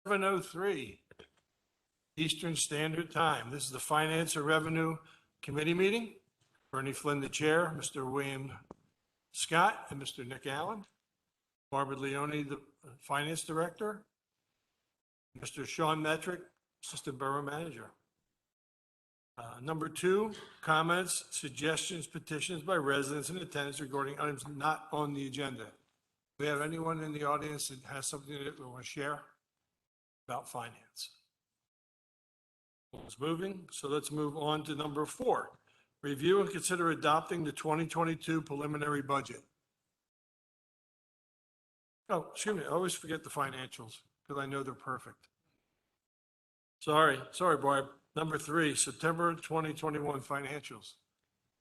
7:03 Eastern Standard Time. This is the Finance and Revenue Committee meeting. Bernie Flynn, the chair, Mr. William Scott, and Mr. Nick Allen. Barbara Leone, the finance director. Mr. Sean Metrick, assistant borough manager. Number 2, comments, suggestions, petitions by residents and attendants regarding items not on the agenda. Do we have anyone in the audience that has something that we want to share about finance? It's moving, so let's move on to number 4. Review and consider adopting the 2022 preliminary budget. Oh, excuse me, I always forget the financials because I know they're perfect. Sorry, Barb. Number 3, September 2021 financials.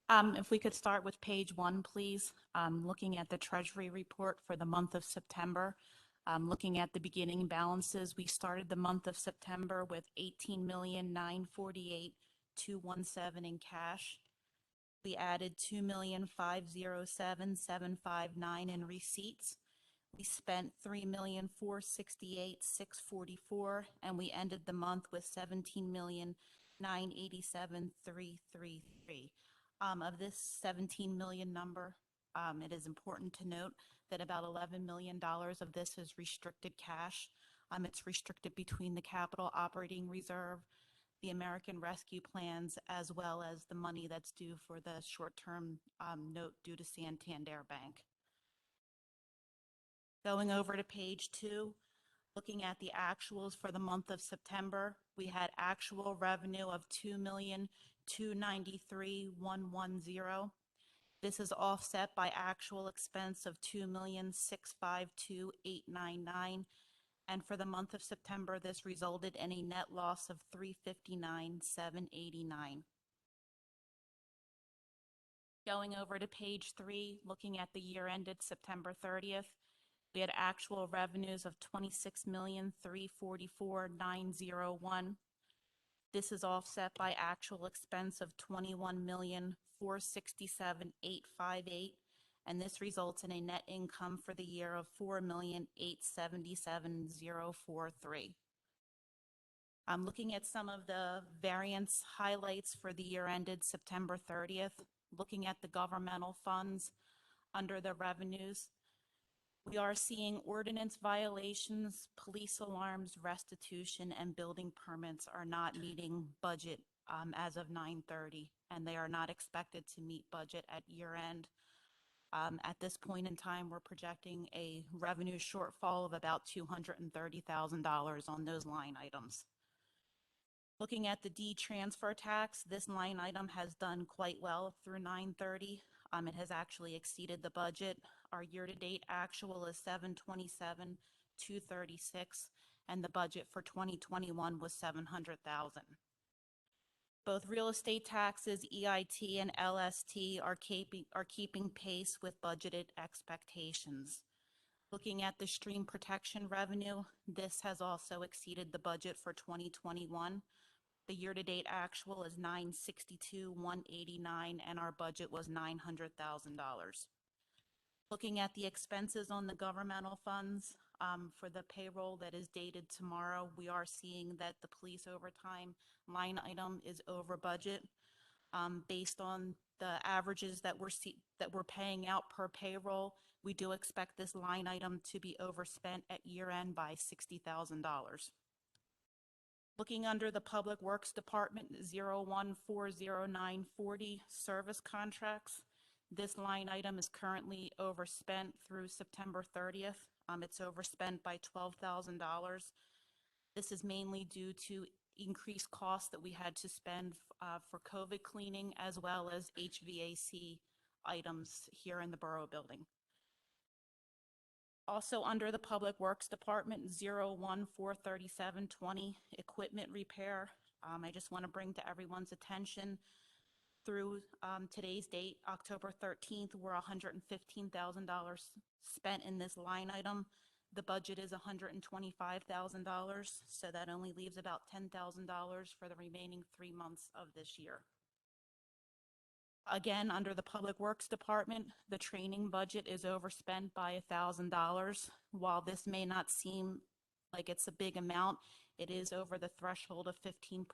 If we could start with page 1, please. Looking at the Treasury report for the month of September. Looking at the beginning balances, we started the month of September with $18,948,217 in cash. We added $2,507,759 in receipts. We spent $3,468,644, and we ended the month with $17,987,333. Of this $17 million number, it is important to note that about $11 million of this is restricted cash. It's restricted between the capital operating reserve, the American Rescue Plans, as well as the money that's due for the short-term note due to Santander Bank. Going over to page 2, looking at the actuals for the month of September, we had actual revenue of $2,293,110. This is offset by actual expense of $2,652,899. And for the month of September, this resulted in a net loss of $359,789. Going over to page 3, looking at the year ended September 30th, we had actual revenues of $26,344,901. This is offset by actual expense of $21,467,858, and this results in a net income for the year of $4,877,043. I'm looking at some of the variance highlights for the year ended September 30th. Looking at the governmental funds under the revenues, we are seeing ordinance violations, police alarms, restitution, and building permits are not meeting budget as of 9/30, and they are not expected to meet budget at year end. At this point in time, we're projecting a revenue shortfall of about $230,000 on those line items. Looking at the D transfer tax, this line item has done quite well through 9/30. It has actually exceeded the budget. Our year-to-date actual is $727,236, and the budget for 2021 was $700,000. Both real estate taxes, EIT and LST, are keeping pace with budgeted expectations. Looking at the stream protection revenue, this has also exceeded the budget for 2021. The year-to-date actual is $962,189, and our budget was $900,000. Looking at the expenses on the governmental funds, for the payroll that is dated tomorrow, we are seeing that the police overtime line item is over budget. Based on the averages that we're paying out per payroll, we do expect this line item to be overspent at year end by $60,000. Looking under the Public Works Department, 01400940 service contracts, this line item is currently overspent through September 30th. It's overspent by $12,000. This is mainly due to increased costs that we had to spend for COVID cleaning, as well as HVAC items here in the borough building. Also under the Public Works Department, 01437020 equipment repair. I just want to bring to everyone's attention, through today's date, October 13th, we're $115,000 spent in this line item. The budget is $125,000, so that only leaves about $10,000 for the remaining 3 months of this year. Again, under the Public Works Department, the training budget is overspent by $1,000. While this may not seem like it's a big amount. It is over the threshold of 15%,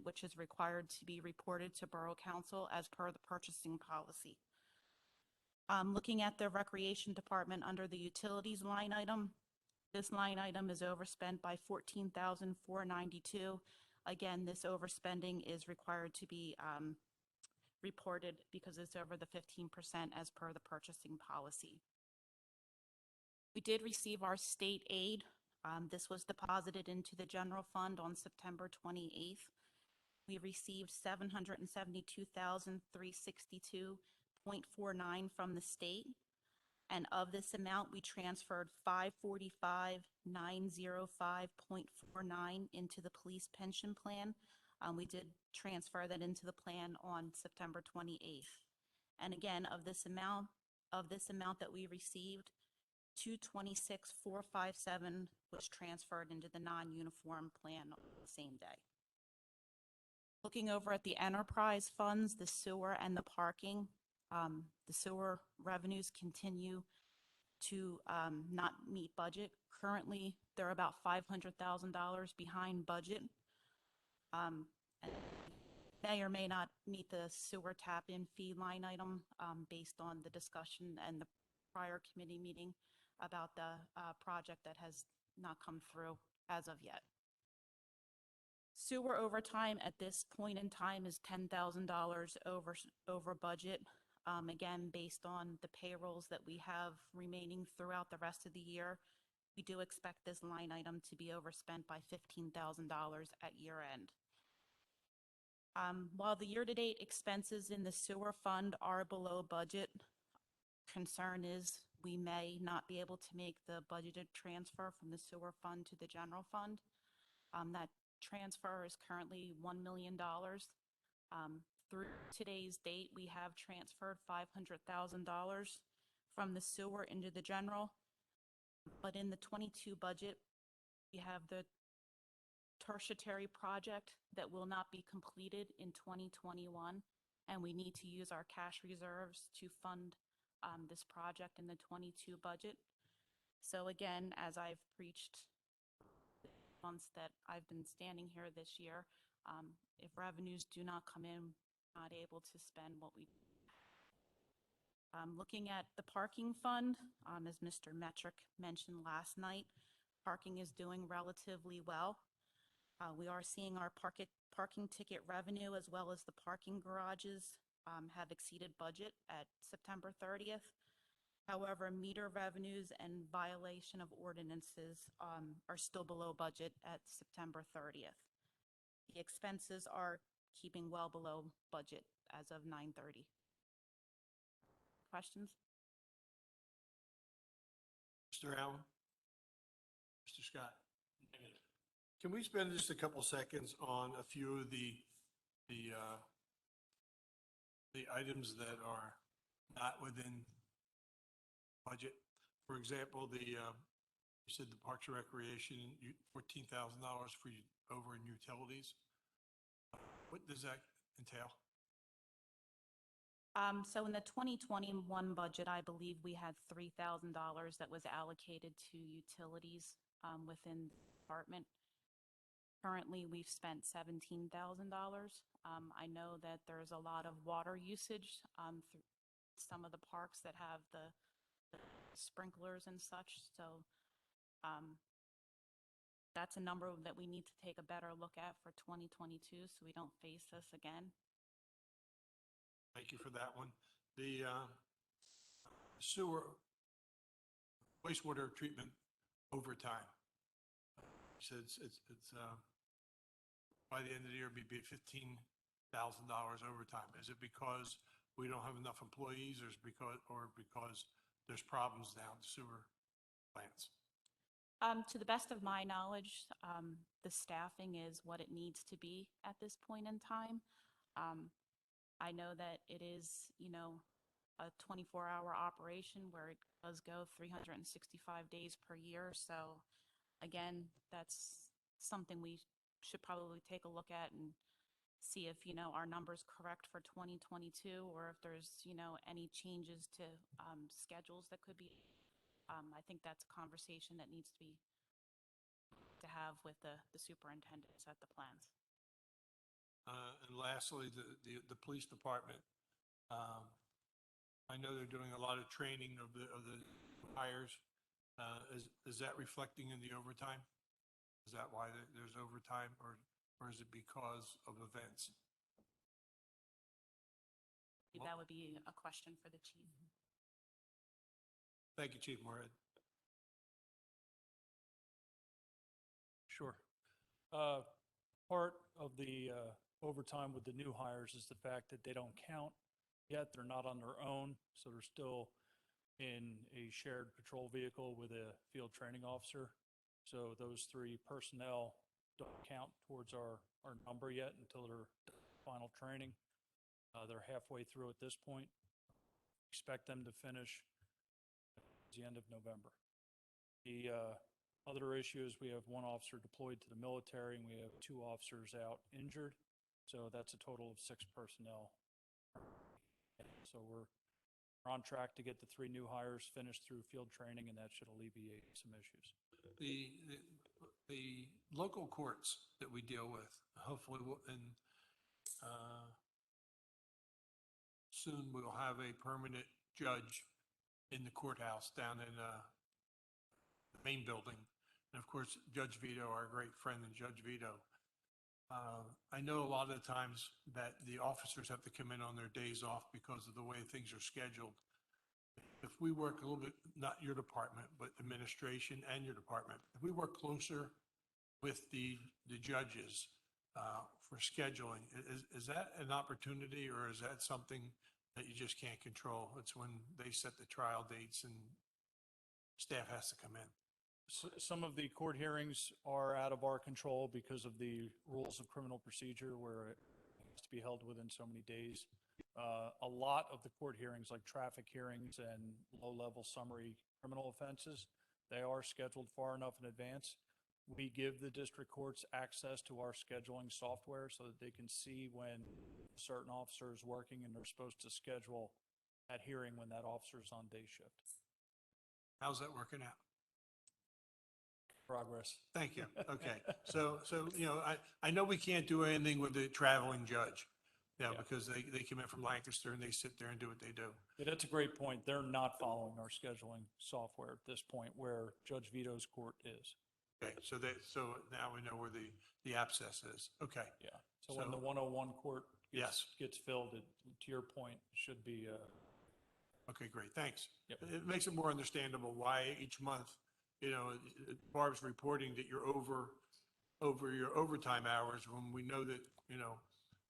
which is required to be reported to Borough Council as per the purchasing policy. Looking at the Recreation Department under the utilities line item, this line item is overspent by $14,492. Again, this overspending is required to be reported because it's over the 15% as per the purchasing policy. We did receive our state aid. This was deposited into the general fund on September 28th. We received $772,362.49 from the state. And of this amount, we transferred $545,905.49 into the police pension plan. We did transfer that into the plan on September 28th. And again, of this amount that we received, $226,457 was transferred into the non-uniform plan on the same day. Looking over at the enterprise funds, the sewer and the parking, the sewer revenues continue to not meet budget. Currently, they're about $500,000 behind budget. And may or may not meet the sewer tap-in fee line item based on the discussion and the prior committee meeting about the project that has not come through as of yet. Sewer overtime at this point in time is $10,000 over budget. Again, based on the payrolls that we have remaining throughout the rest of the year, we do expect this line item to be overspent by $15,000 at year end. While the year-to-date expenses in the sewer fund are below budget, concern is we may not be able to make the budgeted transfer from the sewer fund to the general fund. That transfer is currently $1 million. Through today's date, we have transferred $500,000 from the sewer into the general. But in the 22 budget, we have the tertiary project that will not be completed in 2021, and we need to use our cash reserves to fund this project in the 22 budget. So again, as I've preached months that I've been standing here this year, if revenues do not come in, we're not able to spend what we looking at the parking fund, as Mr. Metrick mentioned last night, parking is doing relatively well. We are seeing our parking ticket revenue as well as the parking garages have exceeded budget at September 30th. However, meter revenues and violation of ordinances are still below budget at September 30th. The expenses are keeping well below budget as of 9/30. Questions? Mr. Allen? Mr. Scott? Can we spend just a couple seconds on a few of the items that are not within budget? For example, you said the Parks and Recreation, $14,000 for over in utilities. What does that entail? So in the 2021 budget, I believe we had $3,000 that was allocated to utilities within the department. Currently, we've spent $17,000. I know that there's a lot of water usage through some of the parks that have the sprinklers and such. So that's a number that we need to take a better look at for 2022 so we don't face this again. Thank you for that one. The sewer wastewater treatment overtime. So it's by the end of the year, it'd be $15,000 overtime. Is it because we don't have enough employees, or because there's problems down the sewer plants? To the best of my knowledge, the staffing is what it needs to be at this point in time. I know that it is, a 24-hour operation where it does go 365 days per year. So again, that's something we should probably take a look at and see if, our numbers correct for 2022, or if there's, any changes to schedules that could be. I think that's a conversation that needs to be to have with the superintendent to set the plans. And lastly, the police department. I know they're doing a lot of training of the hires. Is that reflecting in the overtime? Is that why there's overtime, or is it because of events? That would be a question for the chief. Thank you, Chief Moorhead. Sure. Part of the overtime with the new hires is the fact that they don't count yet. They're not on their own, so they're still in a shared patrol vehicle with a field training officer. So those three personnel don't count towards our number yet until their final training. They're halfway through at this point. Expect them to finish at the end of November. The other issue is we have one officer deployed to the military and we have 2 officers out injured. So that's a total of 6 personnel. So we're on track to get the 3 new hires finished through field training, and that should alleviate some issues. The local courts that we deal with, hopefully, soon we'll have a permanent judge in the courthouse down in the main building. And of course, Judge Vito, our great friend, and Judge Vito. I know a lot of the times that the officers have to come in on their days off because of the way things are scheduled. If we work a little bit, not your department, but administration and your department, if we work closer with the judges for scheduling, is that an opportunity, or is that something that you just can't control? It's when they set the trial dates and staff has to come in. Some of the court hearings are out of our control because of the rules of criminal procedure where it has to be held within so many days. A lot of the court hearings, like traffic hearings and low-level summary criminal offenses, they are scheduled far enough in advance. We give the district courts access to our scheduling software so that they can see when a certain officer is working, and they're supposed to schedule that hearing when that officer is on day shift. How's that working out? Progress. Thank you. Okay. So, I know we can't do anything with the traveling judge, Yeah. because they come in from Lancaster and they sit there and do what they do. Yeah, that's a great point. They're not following our scheduling software at this point where Judge Vito's court is. Okay, so now we know where the abscess is. Okay, Yeah. So when So- the 101 court yes. gets filled, to your point, should be, Okay, great, thanks. Yep. It makes it more understandable why each month, Barb's reporting that you're over your overtime hours when we know that,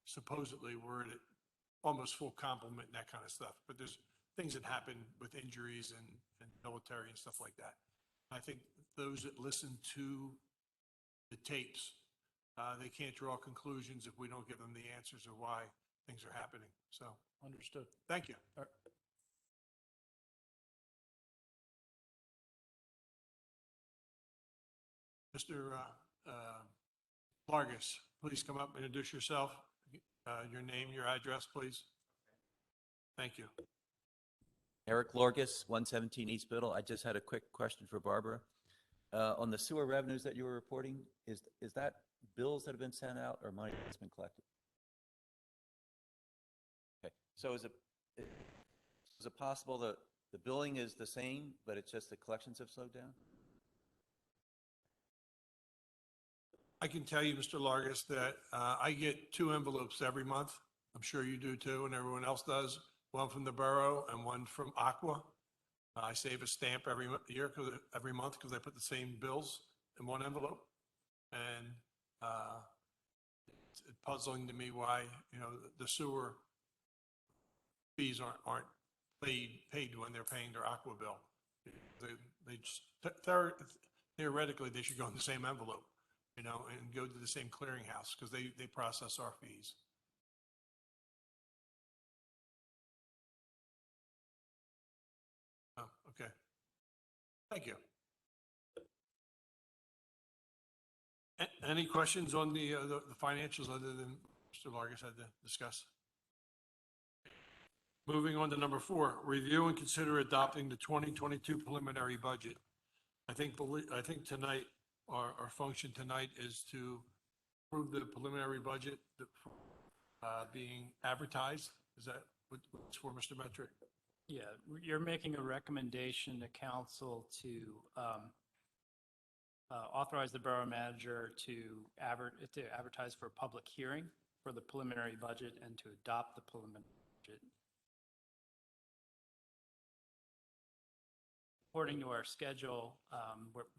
supposedly we're at almost full complement and that kind of stuff. But there's things that happen with injuries and military and stuff like that. I think those that listen to the tapes, they can't draw conclusions if we don't give them the answers of why things are happening. So, understood. thank you. All right. Mr. Largus, please come up and introduce yourself. Your name, your address, please. Thank you. Eric Lorgus, 117 East Biddle. I just had a quick question for Barbara. On the sewer revenues that you were reporting, is that bills that have been sent out or money that's been collected? Okay, so is it possible that the billing is the same, but it's just the collections have slowed down? I can tell you, Mr. Largus, that I get 2 envelopes every month. I'm sure you do too, and everyone else does. One from the borough and one from Aqua. I save a stamp every month because I put the same bills in one envelope. And it's puzzling to me why, the sewer fees aren't paid when they're paying their Aqua bill. They just, theoretically, they should go in the same envelope, and go to the same clearinghouse because they process our fees. Oh, okay. Thank you. Any questions on the financials other than Mr. Largus had to discuss? Moving on to number 4, review and consider adopting the 2022 preliminary budget. I think tonight our function tonight is to approve the preliminary budget being advertised. Is that what's for, Mr. Metric? Yeah, you're making a recommendation to council to authorize the borough manager to advertise for a public hearing for the preliminary budget and to adopt the preliminary budget. According to our schedule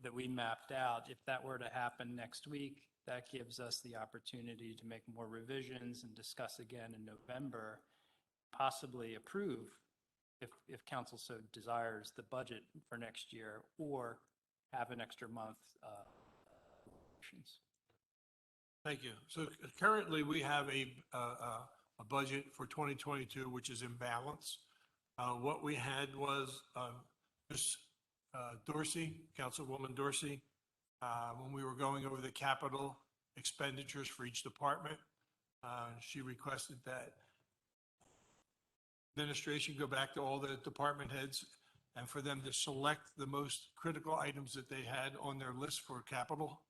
that we mapped out, if that were to happen next week, that gives us the opportunity to make more revisions and discuss again in November, possibly approve, if council so desires, the budget for next year, or have an extra month. Thank you. So currently, we have a budget for 2022, which is in balance. What we had was Ms. Dorsey, Councilwoman Dorsey, when we were going over the capital expenditures for each department, she requested that administration go back to all the department heads and for them to select the most critical items that they had on their list for capital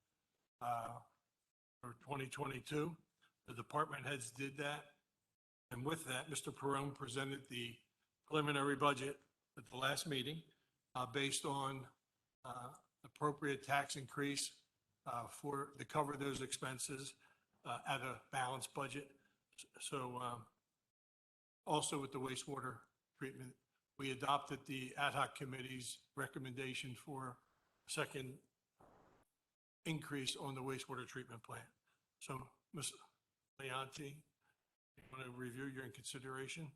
for 2022. The department heads did that. And with that, Mr. Perone presented the preliminary budget at the last meeting based on appropriate tax increase to cover those expenses at a balanced budget. So also with the wastewater treatment, we adopted the ad hoc committee's recommendation for second increase on the wastewater treatment plant. So, Ms. Leonti, you want to review your consideration?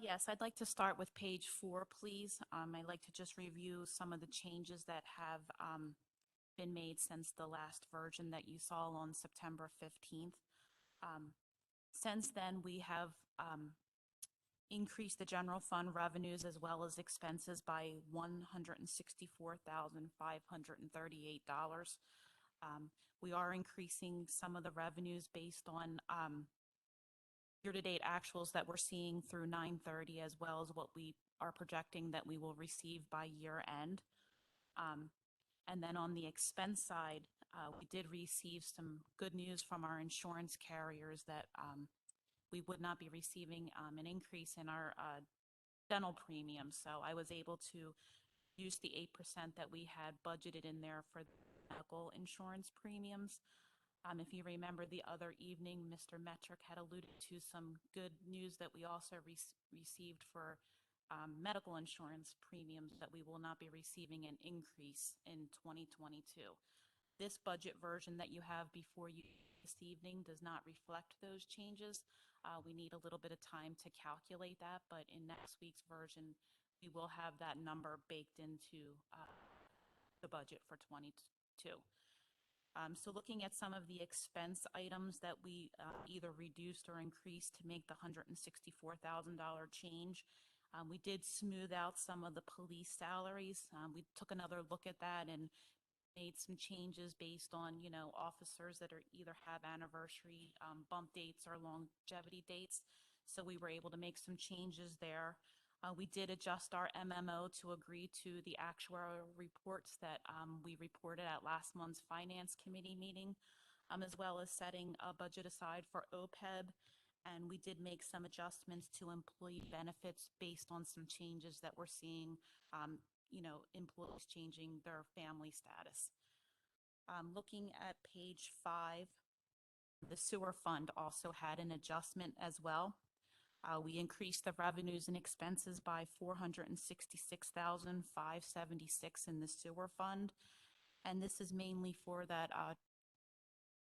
Yes, I'd like to start with page 4, please. I'd like to just review some of the changes that have been made since the last version that you saw on September 15th. Since then, we have increased the general fund revenues as well as expenses by $164,538. We are increasing some of the revenues based on year-to-date actuals that we're seeing through 9/30, as well as what we are projecting that we will receive by year end. And then on the expense side, we did receive some good news from our insurance carriers that we would not be receiving an increase in our dental premium. So I was able to use the 8% that we had budgeted in there for medical insurance premiums. If you remember the other evening, Mr. Metric had alluded to some good news that we also received for medical insurance premiums, that we will not be receiving an increase in 2022. This budget version that you have before you this evening does not reflect those changes. We need a little bit of time to calculate that, but in next week's version, we will have that number baked into the budget for 22. So looking at some of the expense items that we either reduced or increased to make the $164,000 change, we did smooth out some of the police salaries. We took another look at that and made some changes based on, officers that are either have anniversary bump dates or longevity dates. So we were able to make some changes there. We did adjust our MMO to agree to the actuarial reports that we reported at last month's Finance Committee meeting, as well as setting a budget aside for OPEB. And we did make some adjustments to employee benefits based on some changes that we're seeing, employees changing their family status. Looking at page 5, the sewer fund also had an adjustment as well. We increased the revenues and expenses by $466,576 in the sewer fund. And this is mainly for that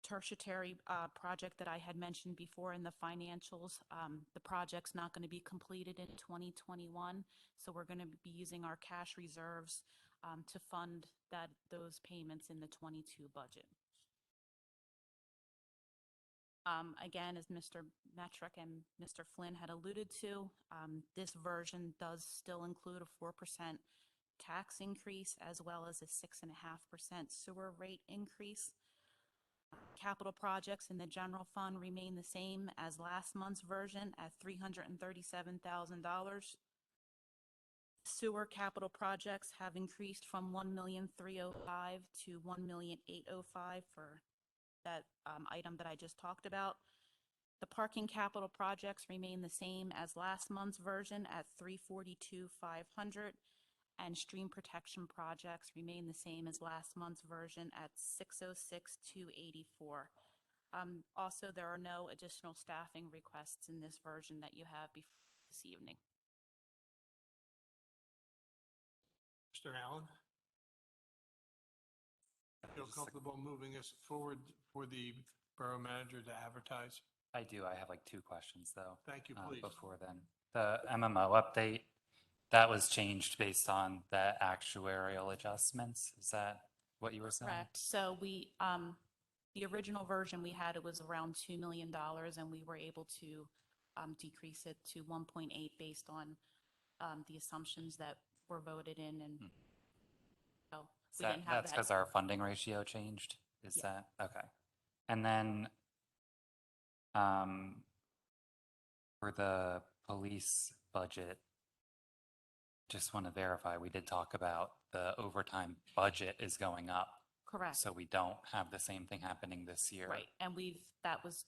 tertiary project that I had mentioned before in the financials. The project's not going to be completed in 2021, so we're going to be using our cash reserves to fund those payments in the 22 budget. Again, as Mr. Metric and Mr. Flynn had alluded to, this version does still include a 4% tax increase as well as a 6.5% sewer rate increase. Capital projects in the general fund remain the same as last month's version at $337,000. Sewer capital projects have increased from 1,305,000 to 1,805,000 for that item that I just talked about. The parking capital projects remain the same as last month's version at 342,500, and stream protection projects remain the same as last month's version at 606,284. Also, there are no additional staffing requests in this version that you have before this evening. Mr. Allen? Feel comfortable moving us forward for the borough manager to advertise? I do. I have like two questions though. Thank you, please. Before then, the MMO update, that was changed based on the actuarial adjustments. Is that what you were saying? Correct. So we, the original version we had, it was around $2 million, and we were able to decrease it to 1.8 based on the assumptions that were voted in, and so we didn't have That's that. because our funding ratio changed? Is Yeah. that, okay. And then for the police budget, just want to verify, we did talk about the overtime budget is going up. Correct. So we don't have the same thing happening this year. Right, and that was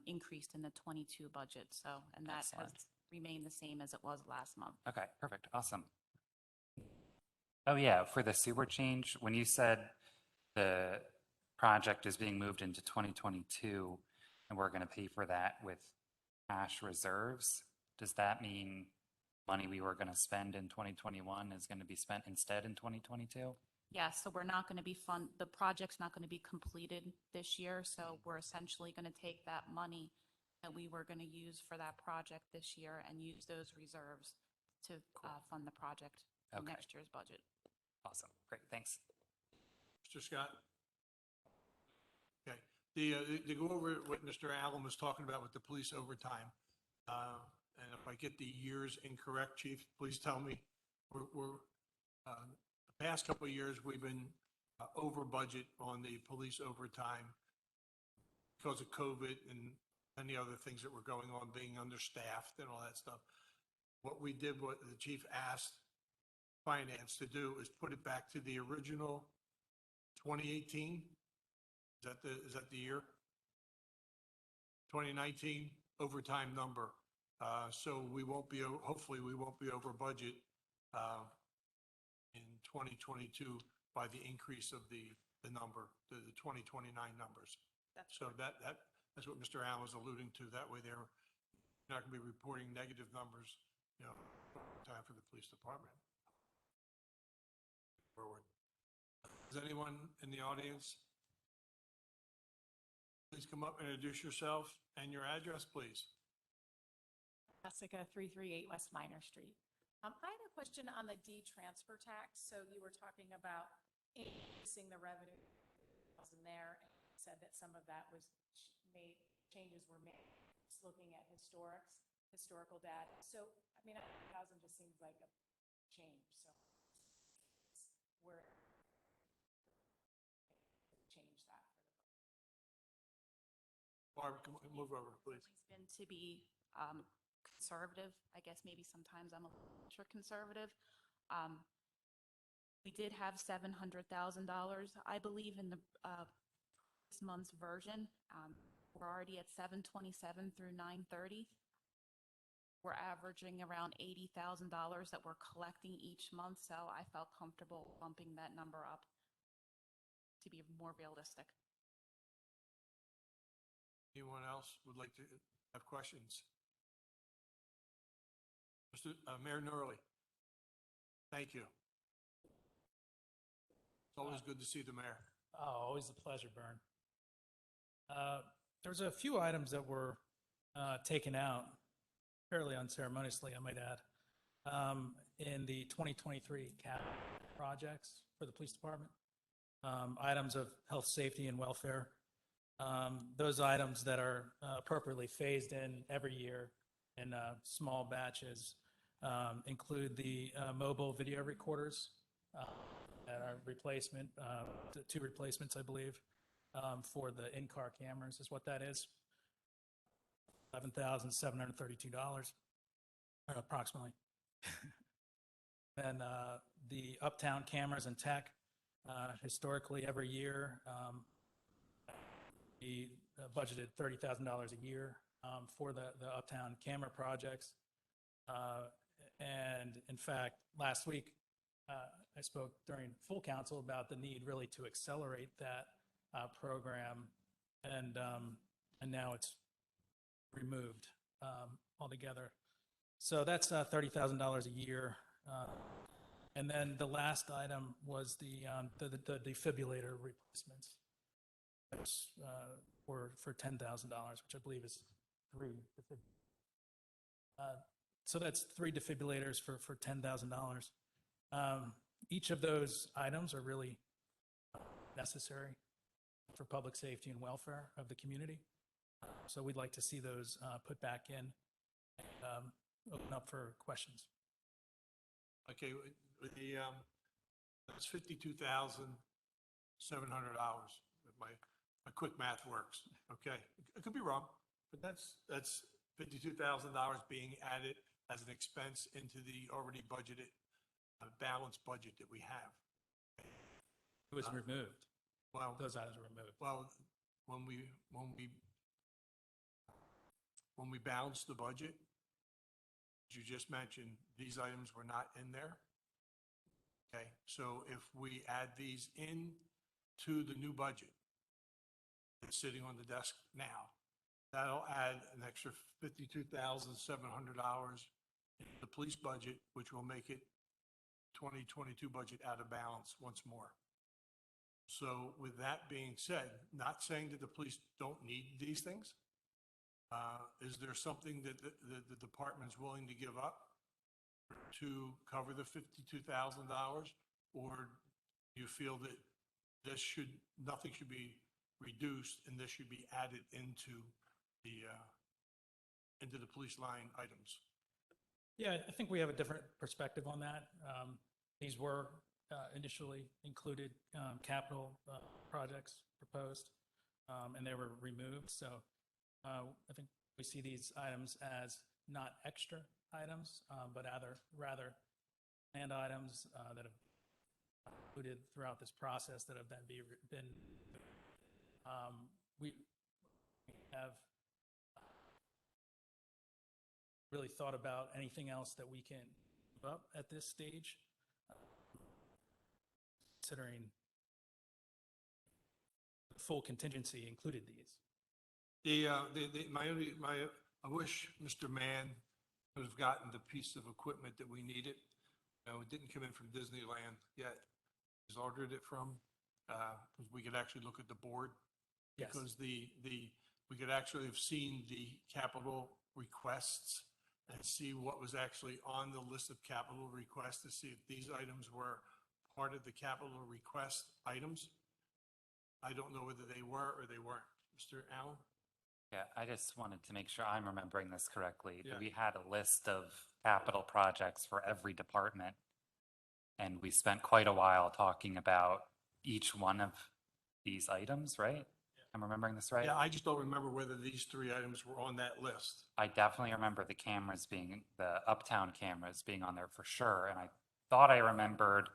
increased in the 22 budget, so, and that has Excellent. remained the same as it was last month. Okay, perfect. Awesome. Oh, yeah, for the sewer change, when you said the project is being moved into 2022 and we're going to pay for that with cash reserves, does that mean money we were going to spend in 2021 is going to be spent instead in 2022? Yeah, so we're not going to be the project's not going to be completed this year, so we're essentially going to take that money that we were going to use for that project this year and use those reserves to fund the project in Okay. next year's budget. Awesome. Great. Thanks. Mr. Scott? Okay. To go over what Mr. Allen was talking about with the police overtime, and if I get the years incorrect, Chief, please tell me. The past couple of years, we've been over budget on the police overtime because of COVID and many other things that were going on, being understaffed and all that stuff. What we did, what the chief asked finance to do, is put it back to the original 2018. Is that the year? 2019 overtime number. So we won't be, hopefully we won't be over budget in 2022 by the increase of the number, the 2029 numbers. So that's what Mr. Allen was alluding to. That way they're not going to be reporting negative numbers, time for the police department. Forward. Is anyone in the audience? Please come up and introduce yourself and your address, please. Jessica, 338 West Minor Street. I had a question on the D-transfer tax. So you were talking about increasing the revenue in there, and you said that some of that was changes were made. Just looking at historical data. So, I mean, 1,000 just seems like a change. So where change that for the Barbara, come on, move over, please. It's been to be conservative. I guess maybe sometimes I'm a little ultra conservative. We did have $700,000, I believe, in the this month's version. We're already at 727 through 930. We're averaging around $80,000 that we're collecting each month, so I felt comfortable bumping that number up to be more realistic. Anyone else would like to have questions? Mr. Mayor Nurley. Thank you. It's always good to see the mayor. Oh, always a pleasure, Bern. There's a few items that were taken out fairly unceremoniously, I might add, in the 2023 cap projects for the police department. Items of health, safety, and welfare. Those items that are appropriately phased in every year in small batches include the mobile video recorders that are replacement, two replacements, I believe, for the in-car cameras is what that is. $11,732, approximately. And the Uptown Cameras and Tech, historically, every year, we budgeted $30,000 a year for the Uptown camera projects. And in fact, last week, I spoke during full council about the need really to accelerate that program, and now it's removed altogether. So that's $30,000 a year. And then the last item was the defibrillator replacements. Those were for $10,000, which I believe is 3 defibrillators. So that's 3 defibrillators for $10,000. Each of those items are really necessary for public safety and welfare of the community. So we'd like to see those put back in and open up for questions. Okay, with the, that's $52,700, if my quick math works, okay? I could be wrong, but that's $52,000 being added as an expense into the already budgeted, balanced budget that we have. It was removed. Well, Those items were removed. well, when we balanced the budget, as you just mentioned, these items were not in there. Okay, so if we add these in to the new budget that's sitting on the desk now, that'll add an extra $52,700 in the police budget, which will make it 2022 budget out of balance once more. So with that being said, not saying that the police don't need these things. Is there something that the department's willing to give up to cover the $52,000? Or do you feel that nothing should be reduced and this should be added into the police line items? Yeah, I think we have a different perspective on that. These were initially included capital projects proposed, and they were removed. So I think we see these items as not extra items, but rather planned items that have included throughout this process that have then been we have really thought about anything else that we can move up at this stage, considering the full contingency included these. I wish Mr. Mann would have gotten the piece of equipment that we needed. It didn't come in from Disneyland yet. He's ordered it from, because we could actually look at the board. Yes. Because we could actually have seen the capital requests and see what was actually on the list of capital requests to see if these items were part of the capital request items. I don't know whether they were or they weren't. Mr. Allen? Yeah, I just wanted to make sure I'm remembering this correctly. Yeah. We had a list of capital projects for every department, and we spent quite a while talking about each one of these items, right? I'm remembering this right? Yeah, I just don't remember whether these 3 items were on that list. I definitely remember the Uptown cameras being on there for sure. And I thought I remembered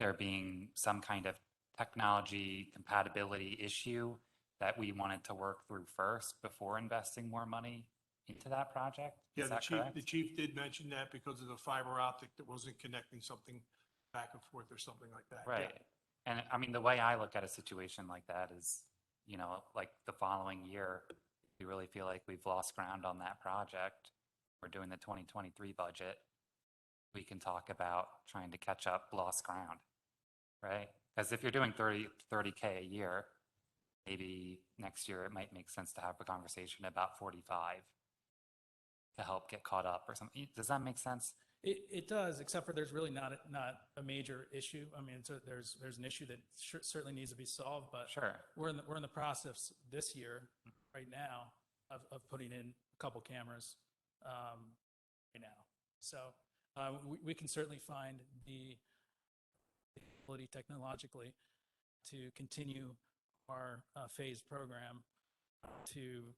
there being some kind of technology compatibility issue that we wanted to work through first before investing more money into that project. Yeah, Is that the correct? chief did mention that because of the fiber optic that wasn't connecting something back and forth or something like that. Yeah. Right. And I mean, the way I look at a situation like that is, like the following year, we really feel like we've lost ground on that project. We're doing the 2023 budget. We can talk about trying to catch up lost ground, right? Because if you're doing 30K a year, maybe next year it might make sense to have a conversation about 45 to help get caught up or something. Does that make sense? It does, except for there's really not a major issue. I mean, so there's an issue that certainly needs to be solved, but Sure. we're in the process this year, right now, of putting in a couple cameras right now. So we can certainly find the ability technologically to continue our phased program to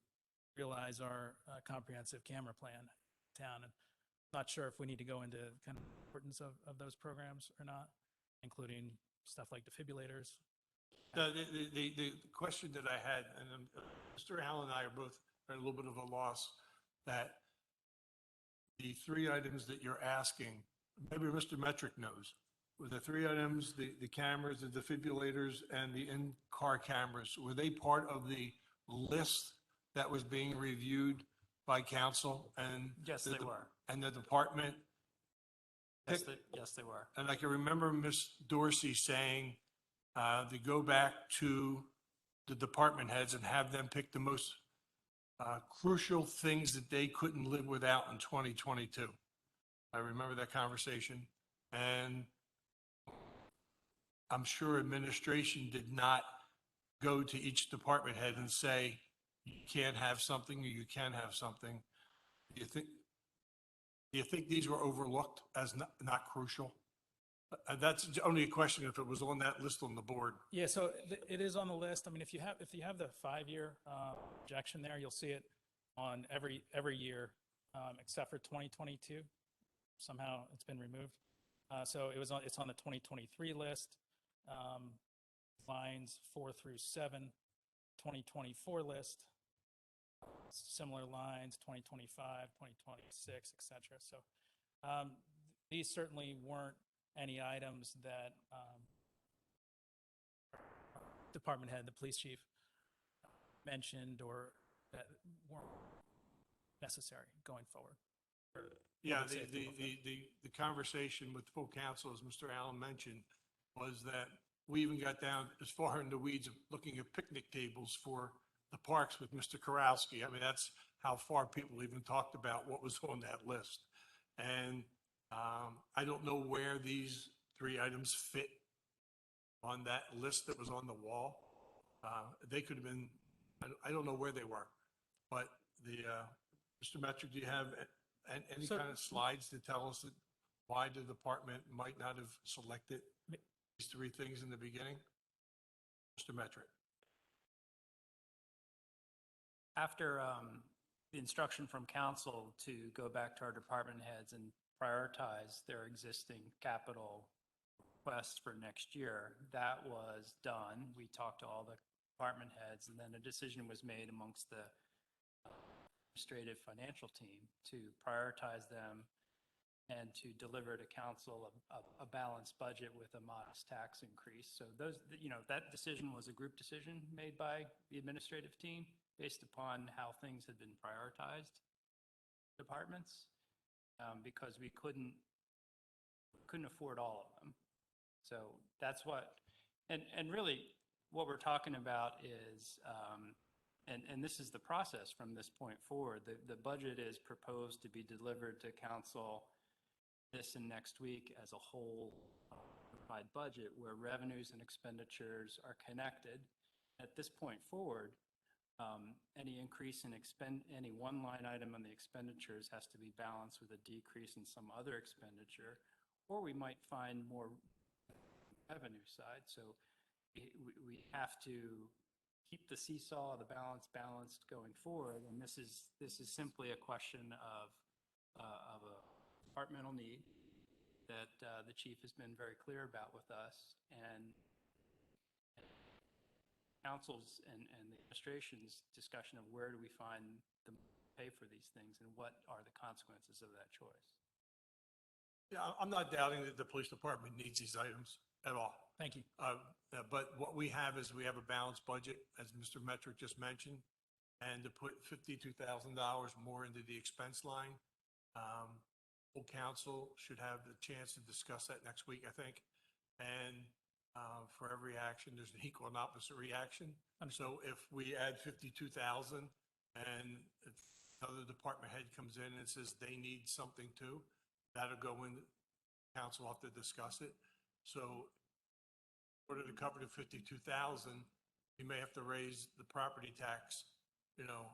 realize our comprehensive camera plan in town. And Not sure if we need to go into kind of the importance of those programs or not, including stuff like defibrillators. The question that I had, and Mr. Allen and I are both at a little bit of a loss, that the three items that you're asking, maybe Mr. Metric knows, were the three items, the cameras, the defibrillators, and the in-car cameras, were they part of the list that was being reviewed by council and? Yes, they were. And the department? Yes, they were. And I can remember Ms. Dorsey saying, to go back to the department heads and have them pick the most crucial things that they couldn't live without in 2022. I remember that conversation. And I'm sure administration did not go to each department head and say, you can't have something or you can have something. Do you think these were overlooked as not crucial? That's only a question if it was on that list on the board. Yeah, so it is on the list. I mean, if you have the 5-year projection there, you'll see it on every year except for 2022. Somehow it's been removed. So it's on the 2023 list, lines 4 through 7, 2024 list, similar lines, 2025, 2026, et cetera. So these certainly weren't any items that department head, the police chief mentioned or that weren't necessary going forward. Yeah, Public safety the conversation with full council, as Mr. Allen mentioned, was that we even got down as far in the weeds of looking at picnic tables for the parks with Mr. Korowski. I mean, that's how far people even talked about what was on that list. And I don't know where these three items fit on that list that was on the wall. They could have been, I don't know where they were, but Mr. Metric, do you have any So- kind of slides to tell us that why the department might not have selected these three things in the beginning? Mr. Metric. After the instruction from council to go back to our department heads and prioritize their existing capital requests for next year, that was done. We talked to all the department heads, and then a decision was made amongst the administrative financial team to prioritize them and to deliver to council a balanced budget with a modest tax increase. So those, that decision was a group decision made by the administrative team based upon how things had been prioritized departments, because we couldn't afford all of them. So that's what, and really what we're talking about is, and this is the process from this point forward. The budget is proposed to be delivered to council this and next week as a whole unified budget where revenues and expenditures are connected. At this point forward, any increase in any one line item on the expenditures has to be balanced with a decrease in some other expenditure, or we might find more revenue side. So we have to keep the seesaw of the balance balanced going forward. And this is simply a question of a departmental need that the chief has been very clear about with us, and council's and the administration's discussion of where do we find the pay for these things and what are the consequences of that choice. Yeah, I'm not doubting that the police department needs these items at all. Thank you. But what we have is we have a balanced budget, as Mr. Metric just mentioned, and to put $52,000 more into the expense line. Full council should have the chance to discuss that next week, I think. And for every action, there's an equal and opposite reaction. So if we add 52,000 and if another department head comes in and says they need something too, that'll go in, council will have to discuss it. So in order to cover the 52,000, you may have to raise the property tax,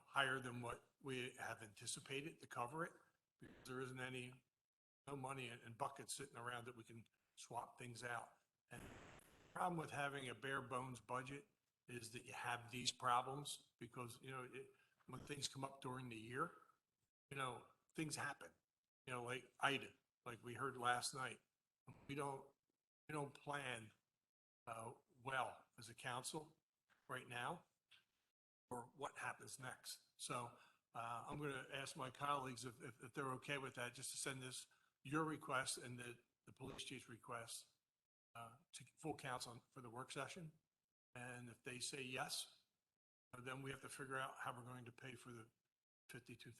higher than what we have anticipated to cover it, because there isn't no money in buckets sitting around that we can swap things out. And the problem with having a bare bones budget is that you have these problems because, when things come up during the year, things happen. like Ida, like we heard last night. We don't plan well as a council right now for what happens next. So I'm going to ask my colleagues if they're okay with that, just to send this, your request and the police chief's request to full council for the work session. And if they say yes, then we have to figure out how we're going to pay for the 52,000.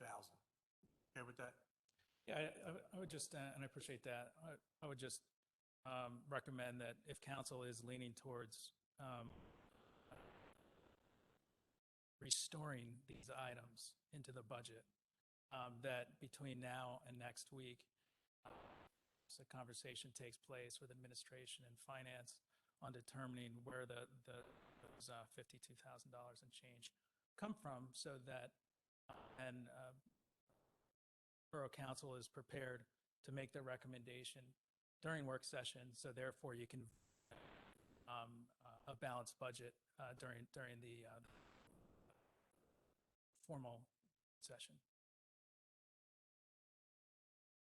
Okay with that? Yeah, I would just, and I appreciate that. I would just recommend that if council is leaning towards restoring these items into the budget, that between now and next week, a conversation takes place with administration and finance on determining where those $52,000 and change come from, so that and Borough Council is prepared to make their recommendation during work session. So therefore, you can a balanced budget during the formal session.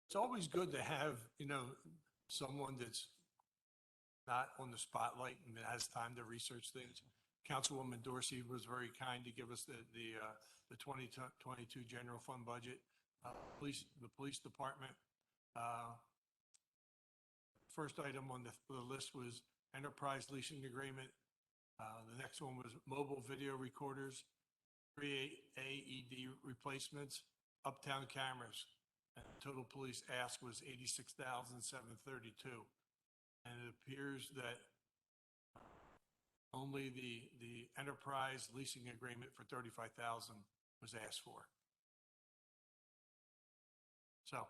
It's always good to have, someone that's not on the spotlight and has time to research things. Councilwoman Dorsey was very kind to give us the 2022 general fund budget. The police department, first item on the list was enterprise leasing agreement. The next one was mobile video recorders, 3 AED replacements, uptown cameras. And the total police ask was $86,732. And it appears that only the enterprise leasing agreement for $35,000 was asked for. So,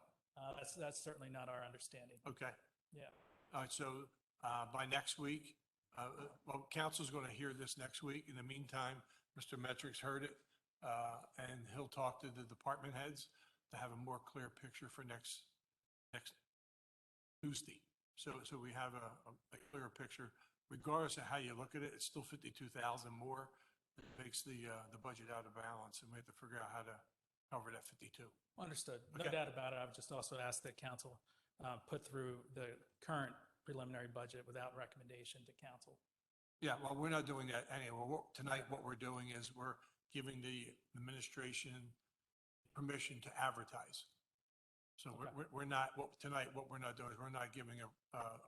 That's certainly not our understanding. okay. Yeah. All right, so by next week, well, council's going to hear this next week. In the meantime, Mr. Metrics heard it, and he'll talk to the department heads to have a more clear picture for next Tuesday. So we have a clearer picture. Regardless of how you look at it, it's still 52,000 more. It makes the budget out of balance, and we have to figure out how to cover that 52. Understood. No Okay. doubt about it. I would just also ask that council put through the current preliminary budget without recommendation to council. Yeah, well, we're not doing that anyway. Tonight, what we're doing is we're giving the administration permission to advertise. So Okay. we're not, tonight, what we're not doing is we're not giving a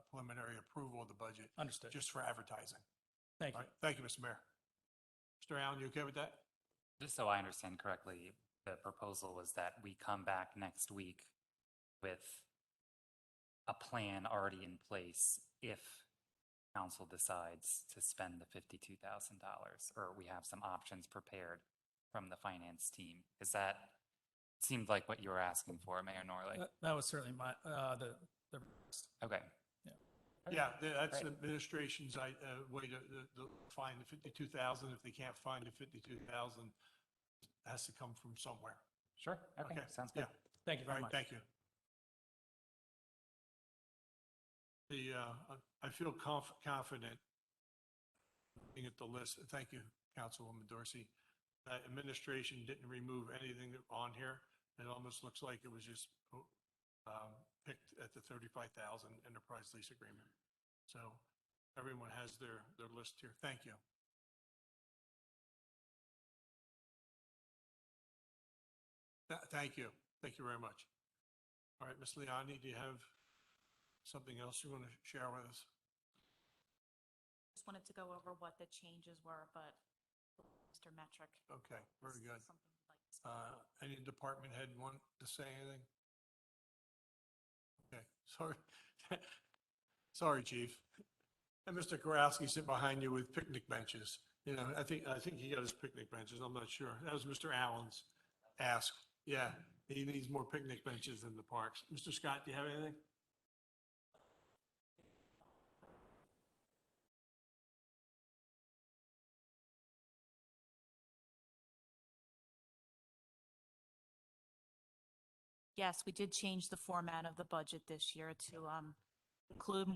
preliminary approval of the budget, Understood. just for advertising. Thank All you. right, thank you, Mr. Mayor. Mr. Allen, you okay with that? Just so I understand correctly, the proposal was that we come back next week with a plan already in place if council decides to spend the $52,000, or we have some options prepared from the finance team. Is that seemed like what you were asking for, Mayor Norley? That was certainly my the Okay. Yeah, that's Great. the administration's way to find the 52,000. If they can't find the 52,000, it has to come from somewhere. Sure. Okay. Okay. Sounds good. Yeah. Thank you All very right, much. thank you. I feel confident looking at the list. Thank you, Councilwoman Dorsey. That administration didn't remove anything on here. It almost looks like it was just picked at the 35,000 enterprise lease agreement. So everyone has their list here. Thank you. Thank you. Thank you very much. All right, Ms. Liani, do you have something else you want to share with us? Just wanted to go over what the changes were, but Mr. Metric. Okay, very good. something you'd like to speak. Any department head want to say anything? Okay, sorry. Sorry, Chief. And Mr. Karowski sit behind you with picnic benches. I think he got his picnic benches. I'm not sure. That was Mr. Allen's ask. Yeah, he needs more picnic benches in the parks. Mr. Scott, do you have anything? Yes, we did change the format of the budget this year to include,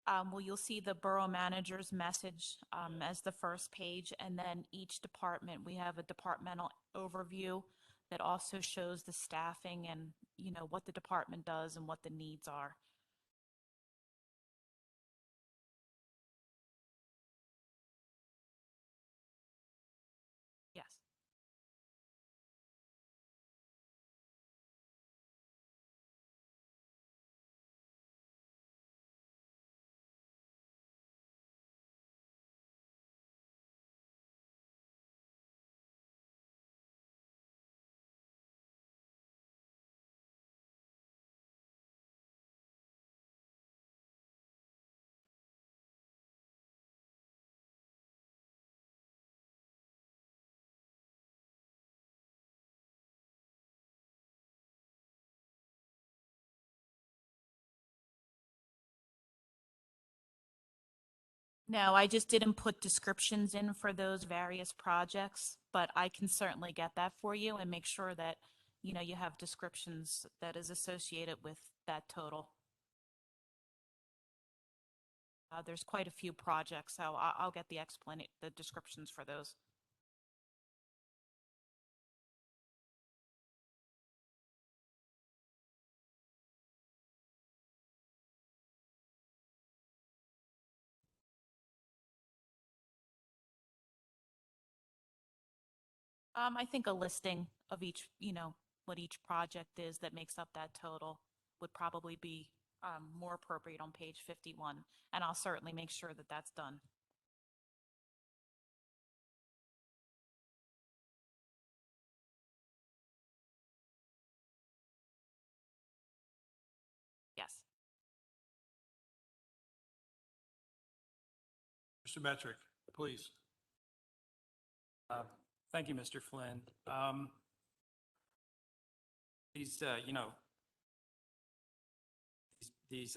well, you'll see the borough manager's message as the first page, and then each department, we have a departmental overview that also shows the staffing and, you know, what the department does and what the needs are. Yes. No, I just didn't put descriptions in for those various projects, but I can certainly get that for you and make sure that, you know, you have descriptions that is associated with that total. There's quite a few projects, so I'll get the descriptions for those. I think a listing of each, you know, what each project is that makes up that total would probably be more appropriate on page 51, and I'll certainly make sure that that's done. Yes. Mr. Metric, please. Thank you, Mr. Flynn. These, you know, these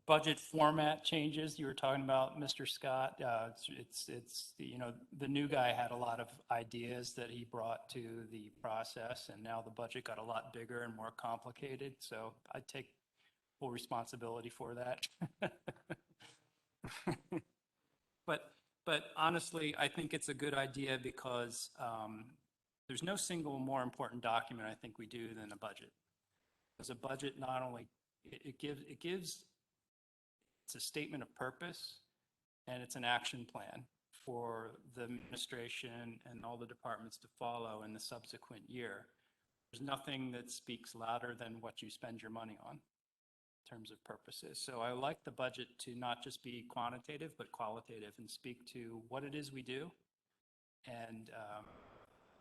budget format changes you were talking about, Mr. Scott, it's, you know, the new guy had a lot of ideas that he brought to the process, and now the budget got a lot bigger and more complicated, so I take full responsibility for that. But honestly, I think it's a good idea because there's no single more important document I think we do than a budget. Because a budget not only, it's a statement of purpose and it's an action plan for the administration and all the departments to follow in the subsequent year. There's nothing that speaks louder than what you spend your money on in terms of purposes. So I like the budget to not just be quantitative, but qualitative and speak to what it is we do and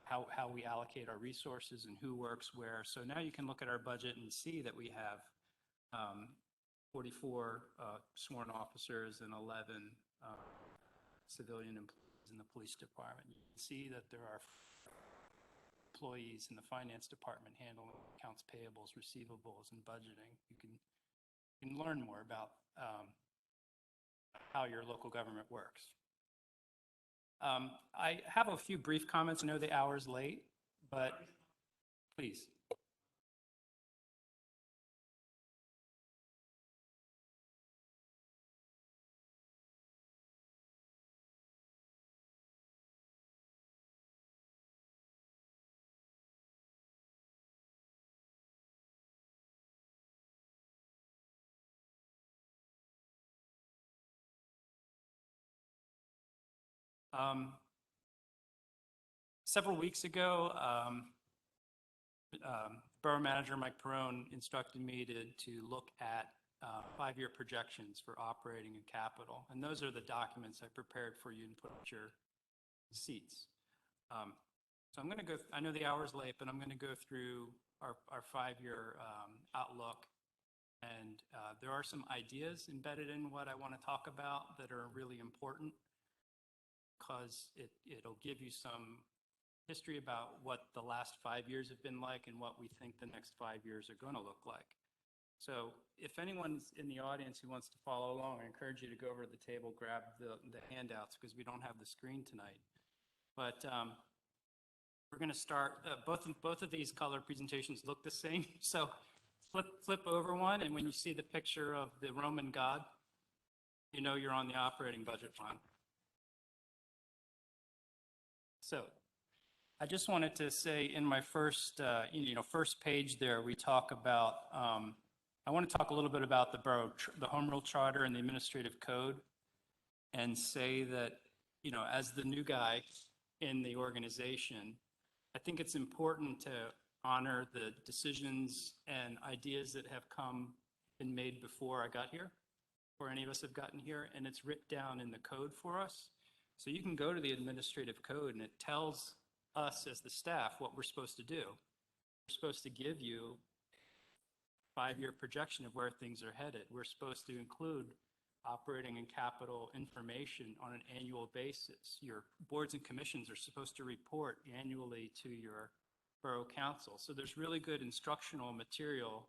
how we allocate our resources and who works where. So now you can look at our budget and see that we have 44 sworn officers and 11 civilian employees in the police department. You can see that there are employees in the finance department handling accounts payables, receivables, and budgeting. You can learn more about how your local government works. I have a few brief comments. I know the hour's late, but please. Several weeks ago, Borough Manager Mike Perrone instructed me to look at 5-year projections for operating and capital. And those are the documents I prepared for you and put at your seats. So I'm going to go, I know the hour's late, but I'm going to go through our 5-year outlook. And there are some ideas embedded in what I want to talk about that are really important, because it'll give you some history about what the last 5 years have been like and what we think the next 5 years are going to look like. So if anyone's in the audience who wants to follow along, I encourage you to go over to the table, grab the handouts, because we don't have the screen tonight. But we're going to start, both of these color presentations look the same. So flip over one, and when you see the picture of the Roman god, you know you're on the operating budget fund. So I just wanted to say in my first, first page there, we talk about, I want to talk a little bit about the borough, the home rule charter and the administrative code, and say that, as the new guy in the organization, I think it's important to honor the decisions and ideas that have been made before I got here, before any of us have gotten here, and it's written down in the code for us. So you can go to the administrative code and it tells us as the staff what we're supposed to do. We're supposed to give you a 5-year projection of where things are headed. We're supposed to include operating and capital information on an annual basis. Your boards and commissions are supposed to report annually to your borough council. So there's really good instructional material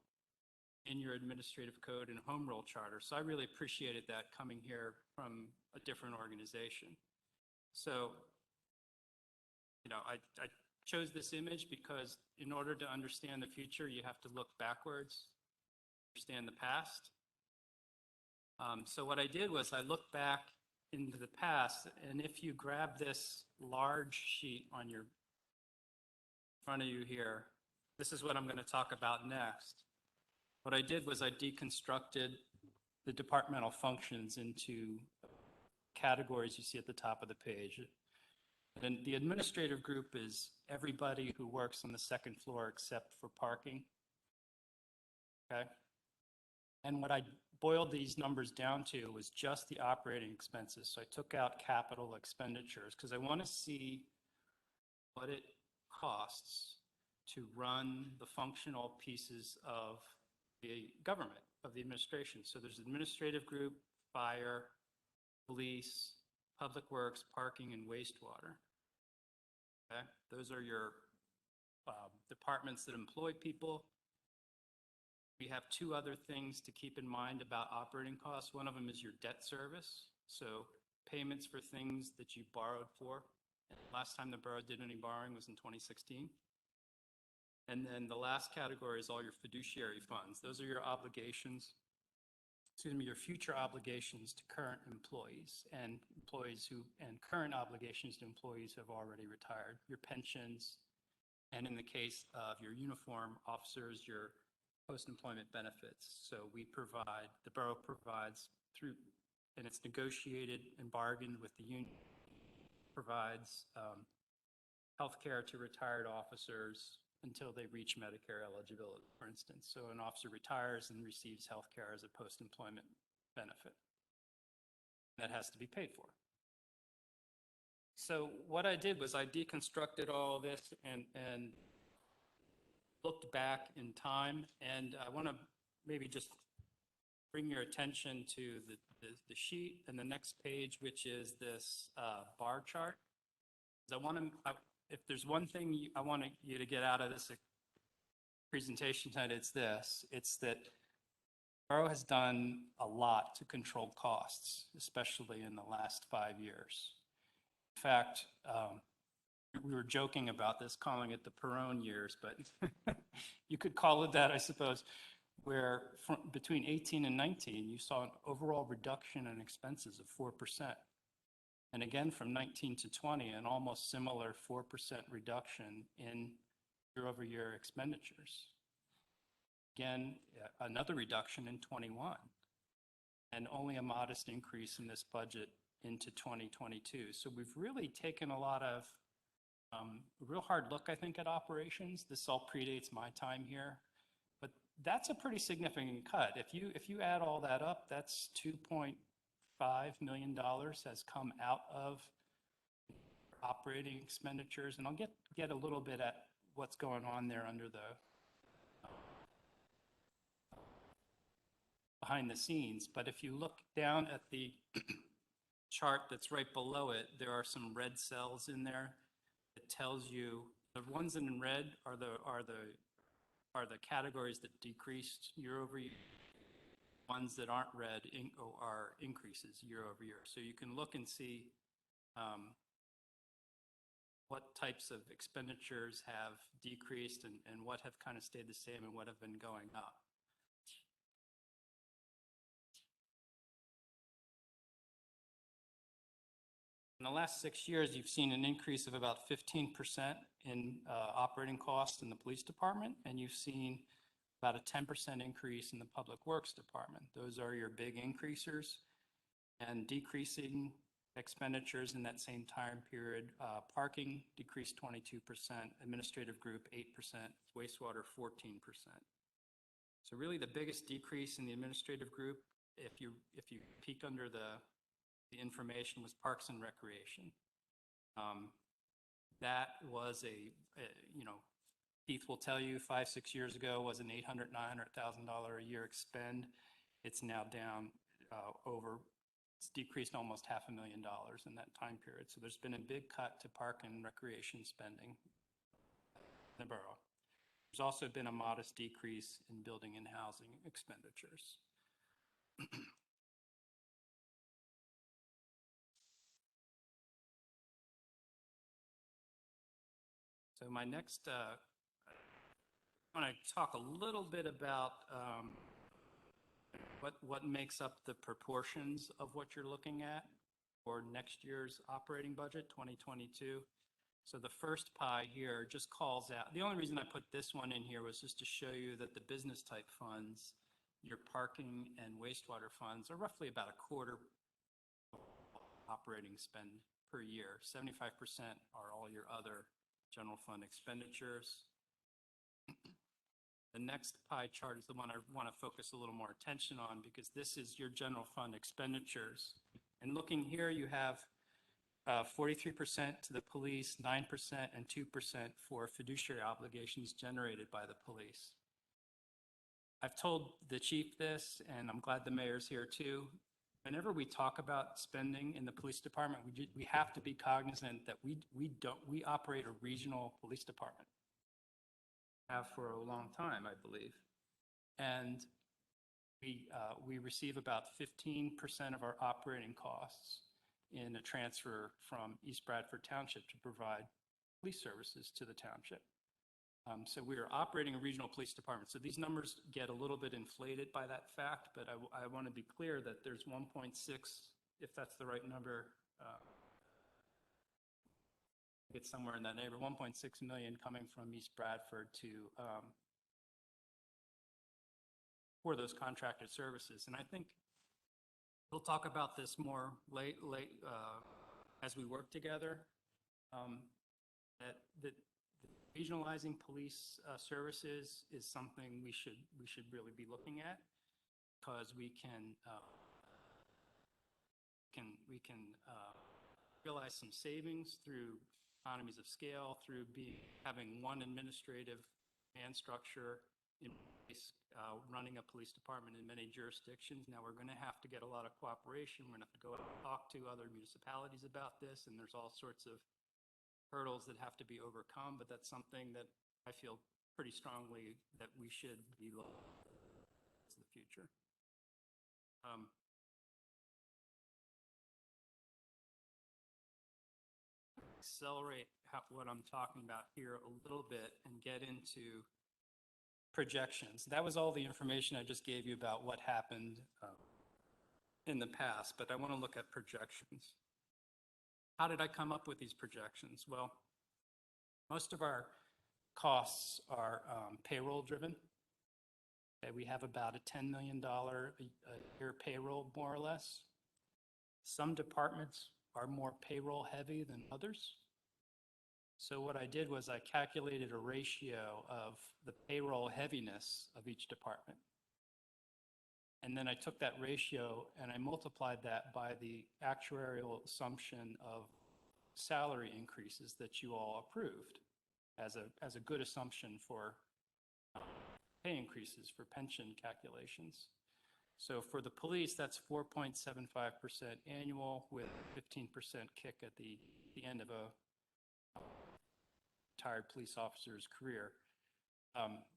in your administrative code and home rule charter. So I really appreciated that coming here from a different organization. So, I chose this image because in order to understand the future, you have to look backwards, understand the past. So what I did was I looked back into the past, and if you grab this large sheet on your front of you here, this is what I'm going to talk about next. What I did was I deconstructed the departmental functions into categories you see at the top of the page. And the administrative group is everybody who works on the second floor except for parking. Okay? And what I boiled these numbers down to was just the operating expenses. So I took out capital expenditures because I want to see what it costs to run the functional pieces of the government, of the administration. So there's administrative group, fire, police, public works, parking, and wastewater. Okay, those are your departments that employ people. We have 2 other things to keep in mind about operating costs. One of them is your debt service. So payments for things that you borrowed for. And last time the borough did any borrowing was in 2016. And then the last category is all your fiduciary funds. Those are your obligations, your future obligations to current employees and current obligations to employees who have already retired, your pensions, and in the case of your uniform officers, your post-employment benefits. So the borough provides through, and it's negotiated and bargained with the union, provides healthcare to retired officers until they reach Medicare eligibility, for instance. So an officer retires and receives health care as a post-employment benefit. That has to be paid for. So what I did was I deconstructed all this and looked back in time, and I want to maybe just bring your attention to the sheet and the next page, which is this bar chart. If there's one thing I want you to get out of this presentation tonight, it's this. It's that borough has done a lot to control costs, especially in the last 5 years. In fact, we were joking about this, calling it the Perone years, but you could call it that, I suppose, where between 18 and 19, you saw an overall reduction in expenses of 4%. And again, from 19 to 20, an almost similar 4% reduction in year-over-year expenditures. Again, another reduction in 21, and only a modest increase in this budget into 2022. So we've really taken a lot of real hard look, I think, at operations. This all predates my time here, but that's a pretty significant cut. If you add all that up, that's $2.5 million has come out of operating expenditures, and I'll get a little bit at what's going on there under the behind the scenes. But if you look down at the chart that's right below it, there are some red cells in there that tells you the ones in red are the categories that decreased year over year. Ones that aren't red are increases year over year. So you can look and see what types of expenditures have decreased and what have kind of stayed the same and what have been going up. the last 6 years, you've seen an increase of about 15% in operating costs in the police department, and you've seen about a 10% increase in the public works department. Those are your big increasers. And decreasing expenditures in that same time period, parking decreased 22%, administrative group 8%, wastewater 14%. So really the biggest decrease in the administrative group, if you peek under the information, was Parks and Recreation. That was Keith will tell you 5-6 years ago was an $800,000, $900,000 a year expend. It's now down it's decreased almost $500,000 in that time period. So there's been a big cut to park and recreation spending in the borough. There's also been a modest decrease in building and housing expenditures. So my next, I want to talk a little bit about what makes up the proportions of what you're looking at for next year's operating budget, 2022. So the first pie here just calls out, the only reason I put this one in here was just to show you that the business type funds, your parking and wastewater funds, are roughly about a quarter operating spend per year. 75% are all your other general fund expenditures. The next pie chart is the one I want to focus a little more attention on, because this is your general fund expenditures. And looking here, you have 43% to the police, 9% and 2% for fiduciary obligations generated by the police. I've told the chief this, and I'm glad the mayor's here too. Whenever we talk about spending in the police department, we have to be cognizant that we operate a regional police department. Have for a long time, I believe. And we receive about 15% of our operating costs in a transfer from East Bradford Township to provide police services to the township. So we are operating a regional police department. So these numbers get a little bit inflated by that fact, but I want to be clear that there's 1.6, if that's the right number, it's somewhere in that neighborhood, 1.6 million coming from East Bradford to for those contracted services. And I think we'll talk about this more late as we work together. That regionalizing police services is something we should really be looking at, because we can realize some savings through economies of scale, through having one administrative command structure in place, running a police department in many jurisdictions. Now we're going to have to get a lot of cooperation. We're going to have to go out and talk to other municipalities about this, and there's all sorts of hurdles that have to be overcome, but that's something that I feel pretty strongly that we should be looking at in the future. Accelerate what I'm talking about here a little bit and get into projections. That was all the information I just gave you about what happened in the past, but I want to look at projections. How did I come up with these projections? Well, most of our costs are payroll driven. Okay, we have about a $10 million a year payroll, more or less. Some departments are more payroll heavy than others. So what I did was I calculated a ratio of the payroll heaviness of each department. And then I took that ratio and I multiplied that by the actuarial assumption of salary increases that you all approved as a good assumption for pay increases for pension calculations. So for the police, that's 4.75% annual with 15% kick at the end of a retired police officer's career.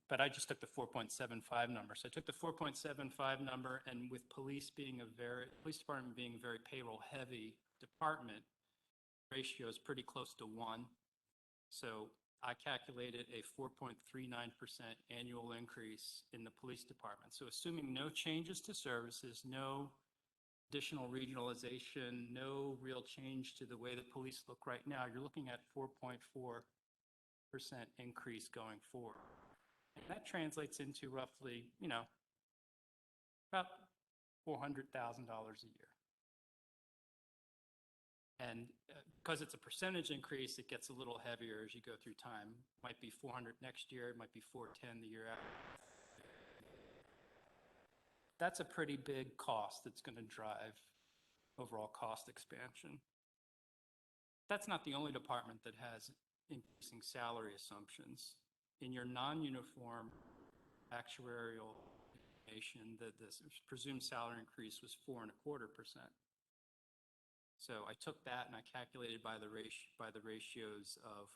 But I just took the 4.75 number. So I took the 4.75 number, and with police department being a very payroll heavy department, ratio is pretty close to 1. So I calculated a 4.39% annual increase in the police department. So assuming no changes to services, no additional regionalization, no real change to the way the police look right now. You're looking at 4.4% increase going forward. And that translates into roughly, about $400,000 a year. And because it's a percentage increase, it gets a little heavier as you go through time. Might be 400 next year, it might be 410 the year after. That's a pretty big cost that's going to drive overall cost expansion. That's not the only department that has increasing salary assumptions. In your non-uniform actuarial information, the presumed salary increase was 4.25%. So I took that and I calculated by the ratios of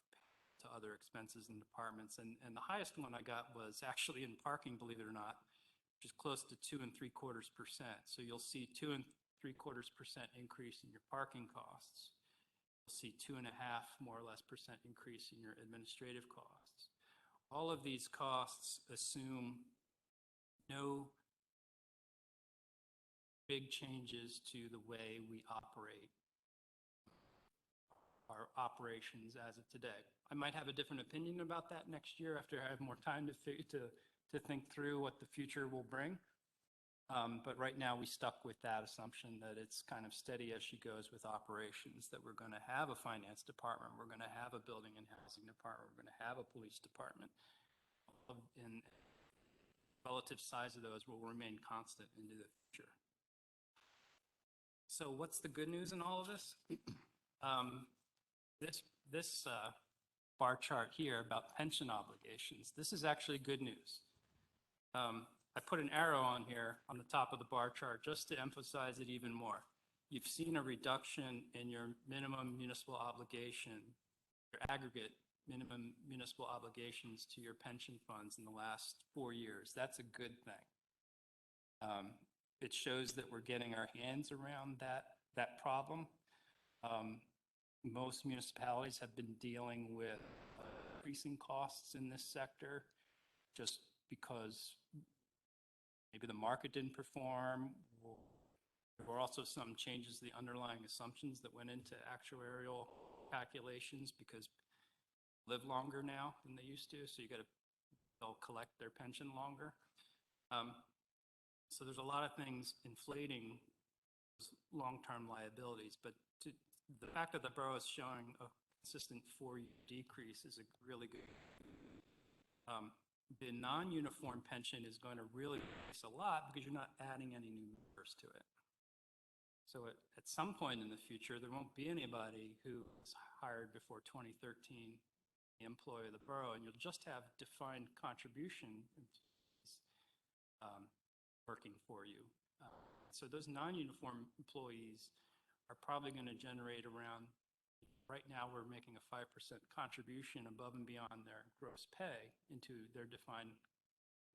to other expenses and departments, and the highest one I got was actually in parking, believe it or not, which is close to 2.75%. So you'll see 2.75% increase in your parking costs. You'll see 2.5 more or less percent increase in your administrative costs. All of these costs assume no big changes to the way we operate our operations as of today. I might have a different opinion about that next year after I have more time to think through what the future will bring. But right now we stuck with that assumption that it's kind of steady as she goes with operations, that we're going to have a finance department, we're going to have a building and housing department, we're going to have a police department. And relative size of those will remain constant into the future. So what's the good news in all of this? This bar chart here about pension obligations, this is actually good news. I put an arrow on here on the top of the bar chart just to emphasize it even more. You've seen a reduction in your minimum municipal obligation, your aggregate minimum municipal obligations to your pension funds in the last 4 years. That's a good thing. It shows that we're getting our hands around that problem. Most municipalities have been dealing with increasing costs in this sector just because maybe the market didn't perform. There were also some changes to the underlying assumptions that went into actuarial calculations because live longer now than they used to, so they'll collect their pension longer. So there's a lot of things inflating long-term liabilities, but the fact that the borough is showing a consistent 4-year decrease is a really good. The non-uniform pension is going to really increase a lot because you're not adding any new members to it. So at some point in the future, there won't be anybody who was hired before 2013, the employee of the borough, and you'll just have defined contribution working for you. So those non-uniform employees are probably going to generate around, right now we're making a 5% contribution above and beyond their gross pay into their defined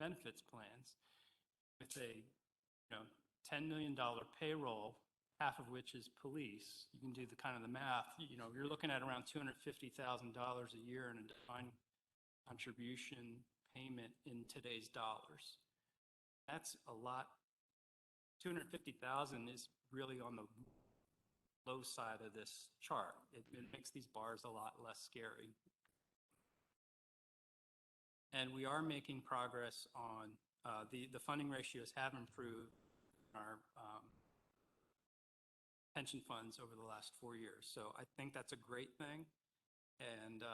benefits plans. With a $10 million payroll, half of which is police, you can do the kind of the math. You're looking at around $250,000 a year in a defined contribution payment in today's dollars. That's a lot. 250,000 is really on the low side of this chart. It makes these bars a lot less scary. And we are making progress on the funding ratios have improved in our pension funds over the last 4 years. So I think that's a great thing, and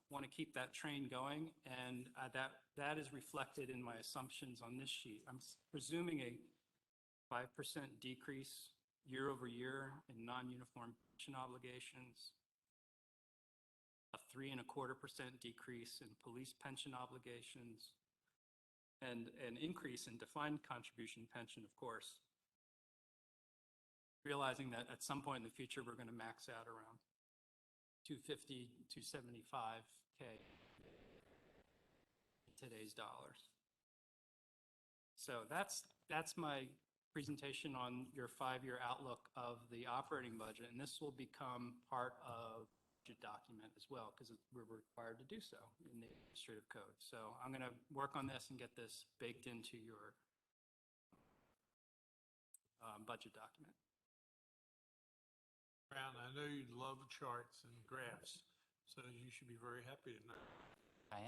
want to keep that train going. And that is reflected in my assumptions on this sheet. I'm presuming a 5% decrease year over year in non-uniform pension obligations, a 3.25% decrease in police pension obligations, and an increase in defined contribution pension, of course. Realizing that at some point in the future, we're going to max out around 250, 275K in today's dollars. So that's my presentation on your 5-year outlook of the operating budget, and this will become part of the budget document as well because we're required to do so in the administrative code. So I'm going to work on this and get this baked into your budget document. Brown, I know you love charts and graphs, so you should be very happy tonight. I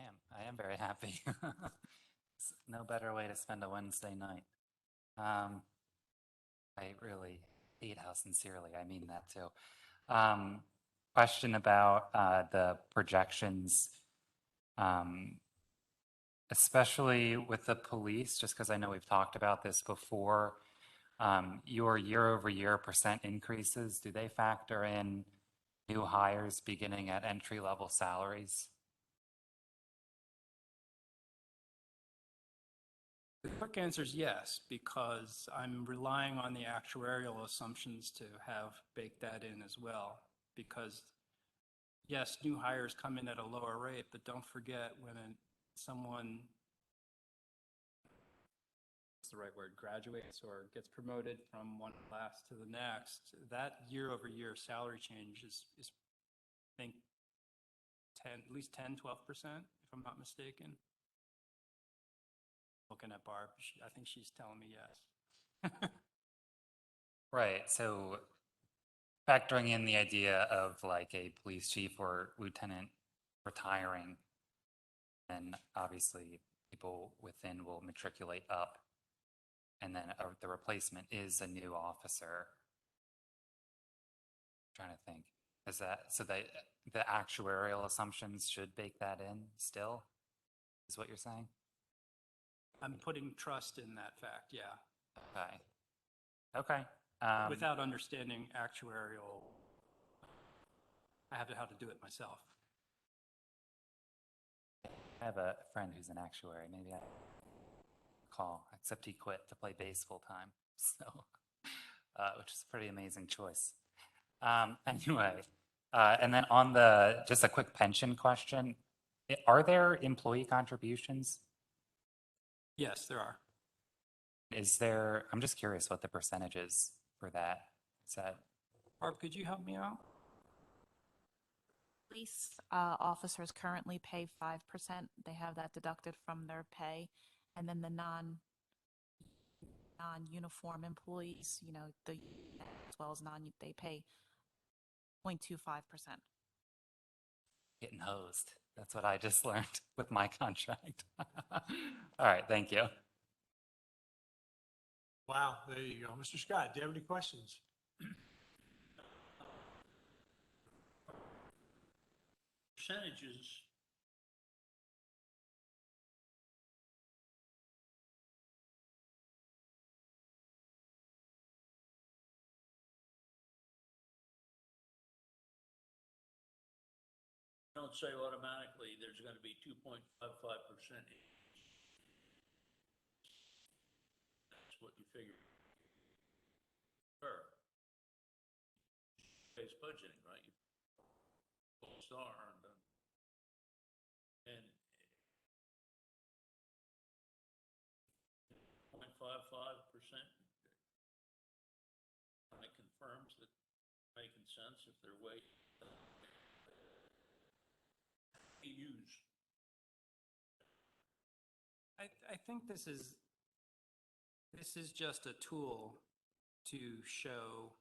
am very happy. No better way to spend a Wednesday night. I really hate how sincerely I mean that too. Question about the projections, especially with the police, just because I know we've talked about this before. Your year-over-year percent increases, do they factor in new hires beginning at entry-level salaries? The quick answer is yes, because I'm relying on the actuarial assumptions to have baked that in as well. Because yes, new hires come in at a lower rate, but don't forget when someone, what's the right word, graduates or gets promoted from one class to the next, that year-over-year salary change is I think, at least 10, 12%, if I'm not mistaken. Looking at Barb, I think she's telling me yes. Right. So factoring in the idea of like a police chief or lieutenant retiring, then obviously people within will matriculate up, and then the replacement is a new officer. Trying to think. Is that so that the actuarial assumptions should bake that in still? Is what you're saying? I'm putting trust in that fact, yeah. Okay. Okay. Without understanding actuarial, I have to how to do it myself. I have a friend who's an actuary. Maybe I call, except he quit to play bass full time. So, which is a pretty amazing choice. Anyway, and then on just a quick pension question. Are there employee contributions? Yes, there are. I'm just curious what the percentage is for that. Is that, Barb, could you help me out? Police officers currently pay 5%. They have that deducted from their pay. And then the non-uniform employees, as well as they pay 0.25%. getting hosed? That's what I just learned with my contract. All right, thank you. Wow, there you go. Mr. Scott, do you have any questions? Percentages. Don't say automatically there's going to be 2.55%. That's what you figure. Sure. Base budgeting, right? Full star and 0.55%. It confirms that making sense if they're way use. I think this is just a tool to show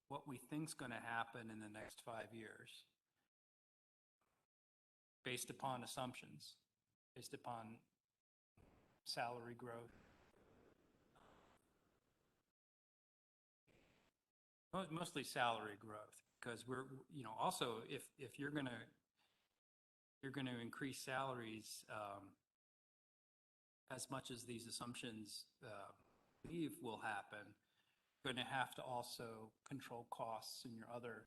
what we think's going to happen in the next 5 years, based upon assumptions, based upon salary growth. Mostly salary growth, because we're, also if you're going to increase salaries as much as these assumptions believe will happen, you're going to have to also control costs and your other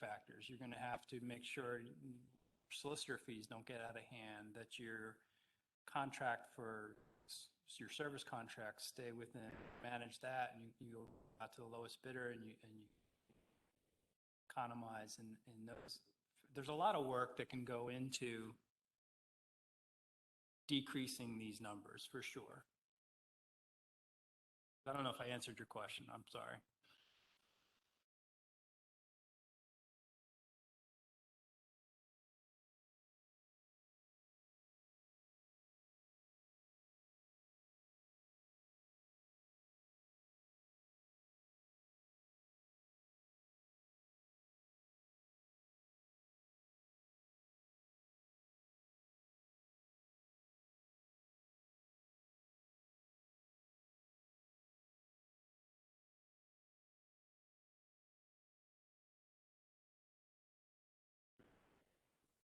factors. You're going to have to make sure solicitor fees don't get out of hand, that your contract for your service contracts stay within, manage that, and you go out to the lowest bidder and you economize in those. There's a lot of work that can go into decreasing these numbers for sure. I don't know if I answered your question. I'm sorry.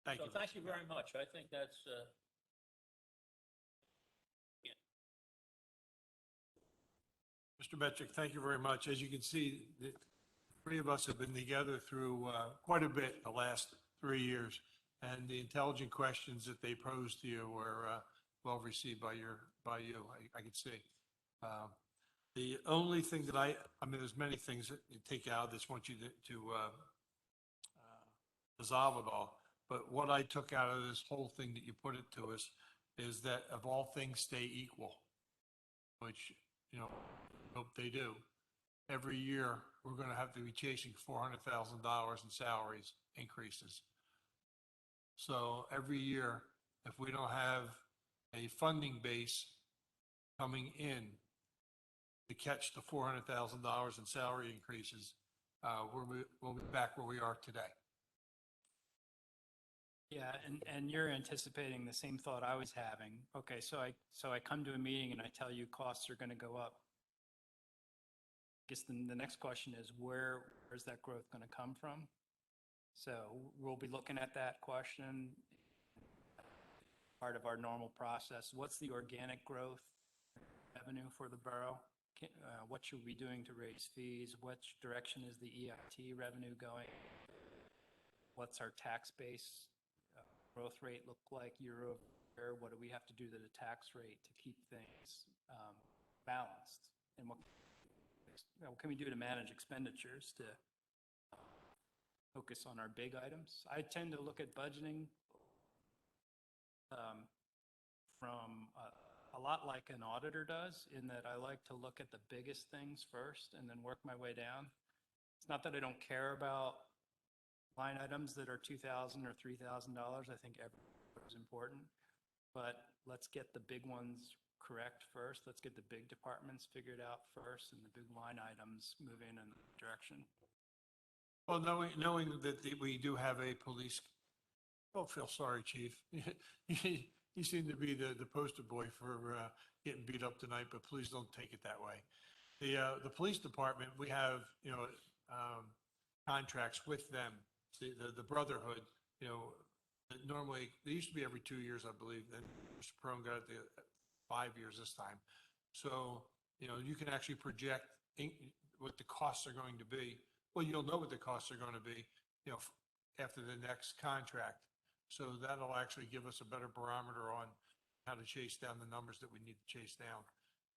Thank So you. thank you very much. I think that's, Mr. Metrick, thank you very much. As you can see, the three of us have been together through quite a bit the last 3 years, and the intelligent questions that they posed to you were well received by you, I can see. The only thing that I mean, there's many things that you take out, I just want you to dissolve it all. But what I took out of this whole thing that you put it to us is that if all things stay equal, which, you know, hope they do, every year, we're going to have to be chasing $400,000 in salaries increases. So every year, if we don't have a funding base coming in to catch the $400,000 in salary increases, we'll be back where we are today. Yeah, and you're anticipating the same thought I was having. Okay, so I come to a meeting and I tell you costs are going to go up. I guess the next question is where's that growth going to come from? So we'll be looking at that question, part of our normal process. What's the organic growth revenue for the borough? What should we be doing to raise fees? Which direction is the EIT revenue going? What's our tax base growth rate look like year over year? What do we have to do to the tax rate to keep things balanced? And what can we do to manage expenditures to focus on our big items? I tend to look at budgeting from a lot like an auditor does, in that I like to look at the biggest things first and then work my way down. It's not that I don't care about line items that are $2,000 or $3,000. I think every is important, but let's get the big ones correct first. Let's get the big departments figured out first and the big line items moving in the direction. Well, knowing that we do have a police, don't feel sorry, chief. You seem to be the poster boy for getting beat up tonight, but please don't take it that way. The police department, we have, contracts with them. The Brotherhood, normally, they used to be every 2 years, I believe, and Mr. Perone got it to 5 years this time. So, you can actually project what the costs are going to be. Well, you'll know what the costs are going to be, after the next contract. So that'll actually give us a better barometer on how to chase down the numbers that we need to chase down.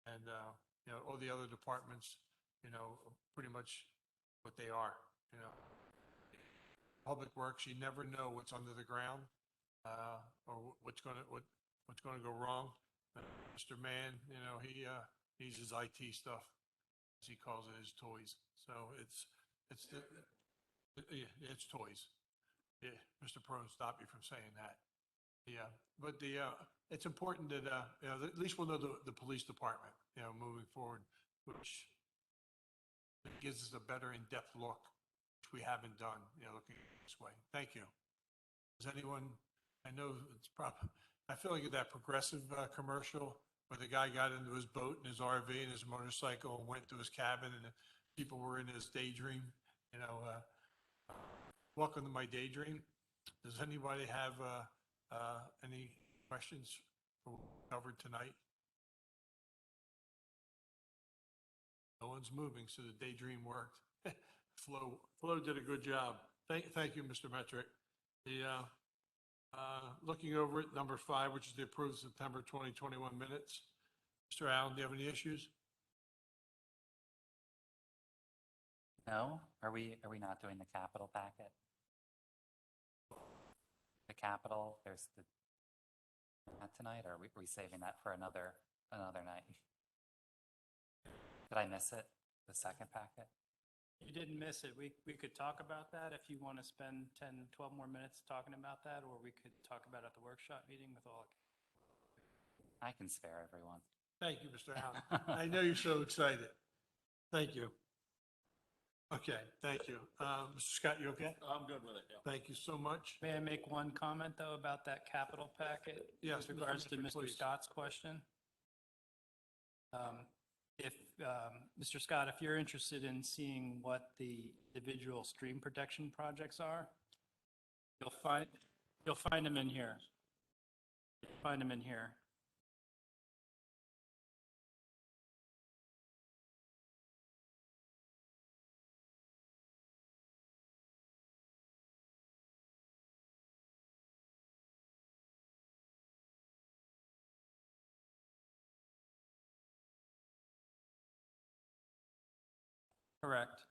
And, all the other departments, pretty much what they are, Public Works, you never know what's under the ground, or what's going to go wrong. Mr. Mann, he's his IT stuff, as he calls it, his toys. So it's toys. Yeah, Mr. Perone stopped me from saying that. Yeah, but it's important that, at least we'll know the police department, moving forward, which gives us a better in-depth look, which we haven't done, looking this way. Thank you. Does anyone, I know it's probably, I feel like that Progressive commercial where the guy got into his boat and his RV and his motorcycle and went to his cabin and the people were in his daydream, welcome to my daydream. Does anybody have any questions for what we covered tonight? No one's moving, so the daydream worked. Flo did a good job. Thank you, Mr. Metrick. Looking over at number 5, which is the approved September 2021 minutes. Mr. Allen, do you have any issues? No? Are we not doing the capital packet? The capital, there's not tonight, or are we saving that for another night? Did I miss it? The second packet? You didn't miss it. We could talk about that if you want to spend 10, 12 more minutes talking about that, or we could talk about it at the workshop meeting with all. I can spare everyone. Thank you, Mr. Allen. I know you're so excited. Thank you. Okay, thank you. Mr. Scott, you okay? I'm good with it, yeah. Thank you so much. May I make one comment, though, about that capital packet? Yes, With Mr. regards to Metrick, Mr. please. Scott's question? If, Mr. Scott, if you're interested in seeing what the individual stream protection projects are, you'll find You'll find them in here. Find them in here. Correct.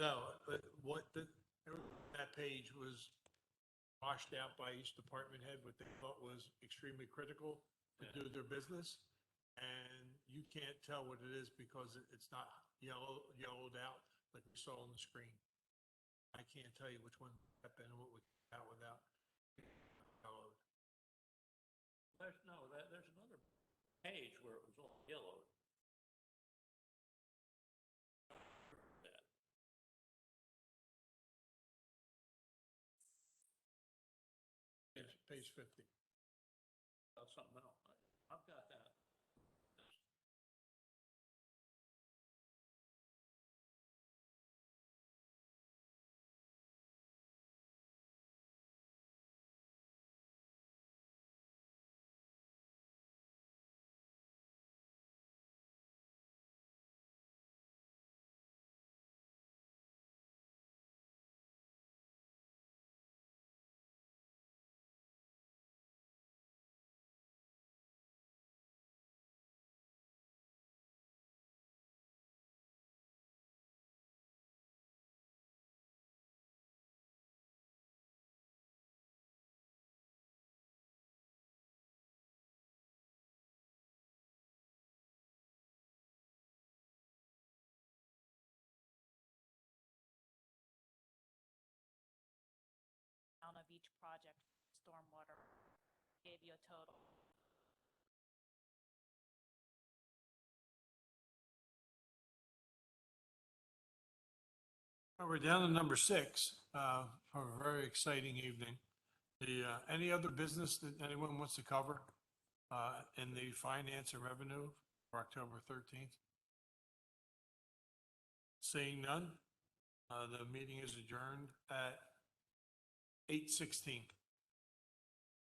No, but that page was washed out by each department head, what they thought was extremely critical to do their business. And you can't tell what it is because it's not yellowed out like you saw on the screen. I can't tell you which one got been and what was out without yellowed. There's another page where it was all yellowed. That. Page 50. That's something else. I've got that. Amount of each project, stormwater, gave you a total. We're down to number 6 for a very exciting evening. Any other business that anyone wants to cover in the finance and revenue for October 13th? Seeing none, the meeting is adjourned at 8:16.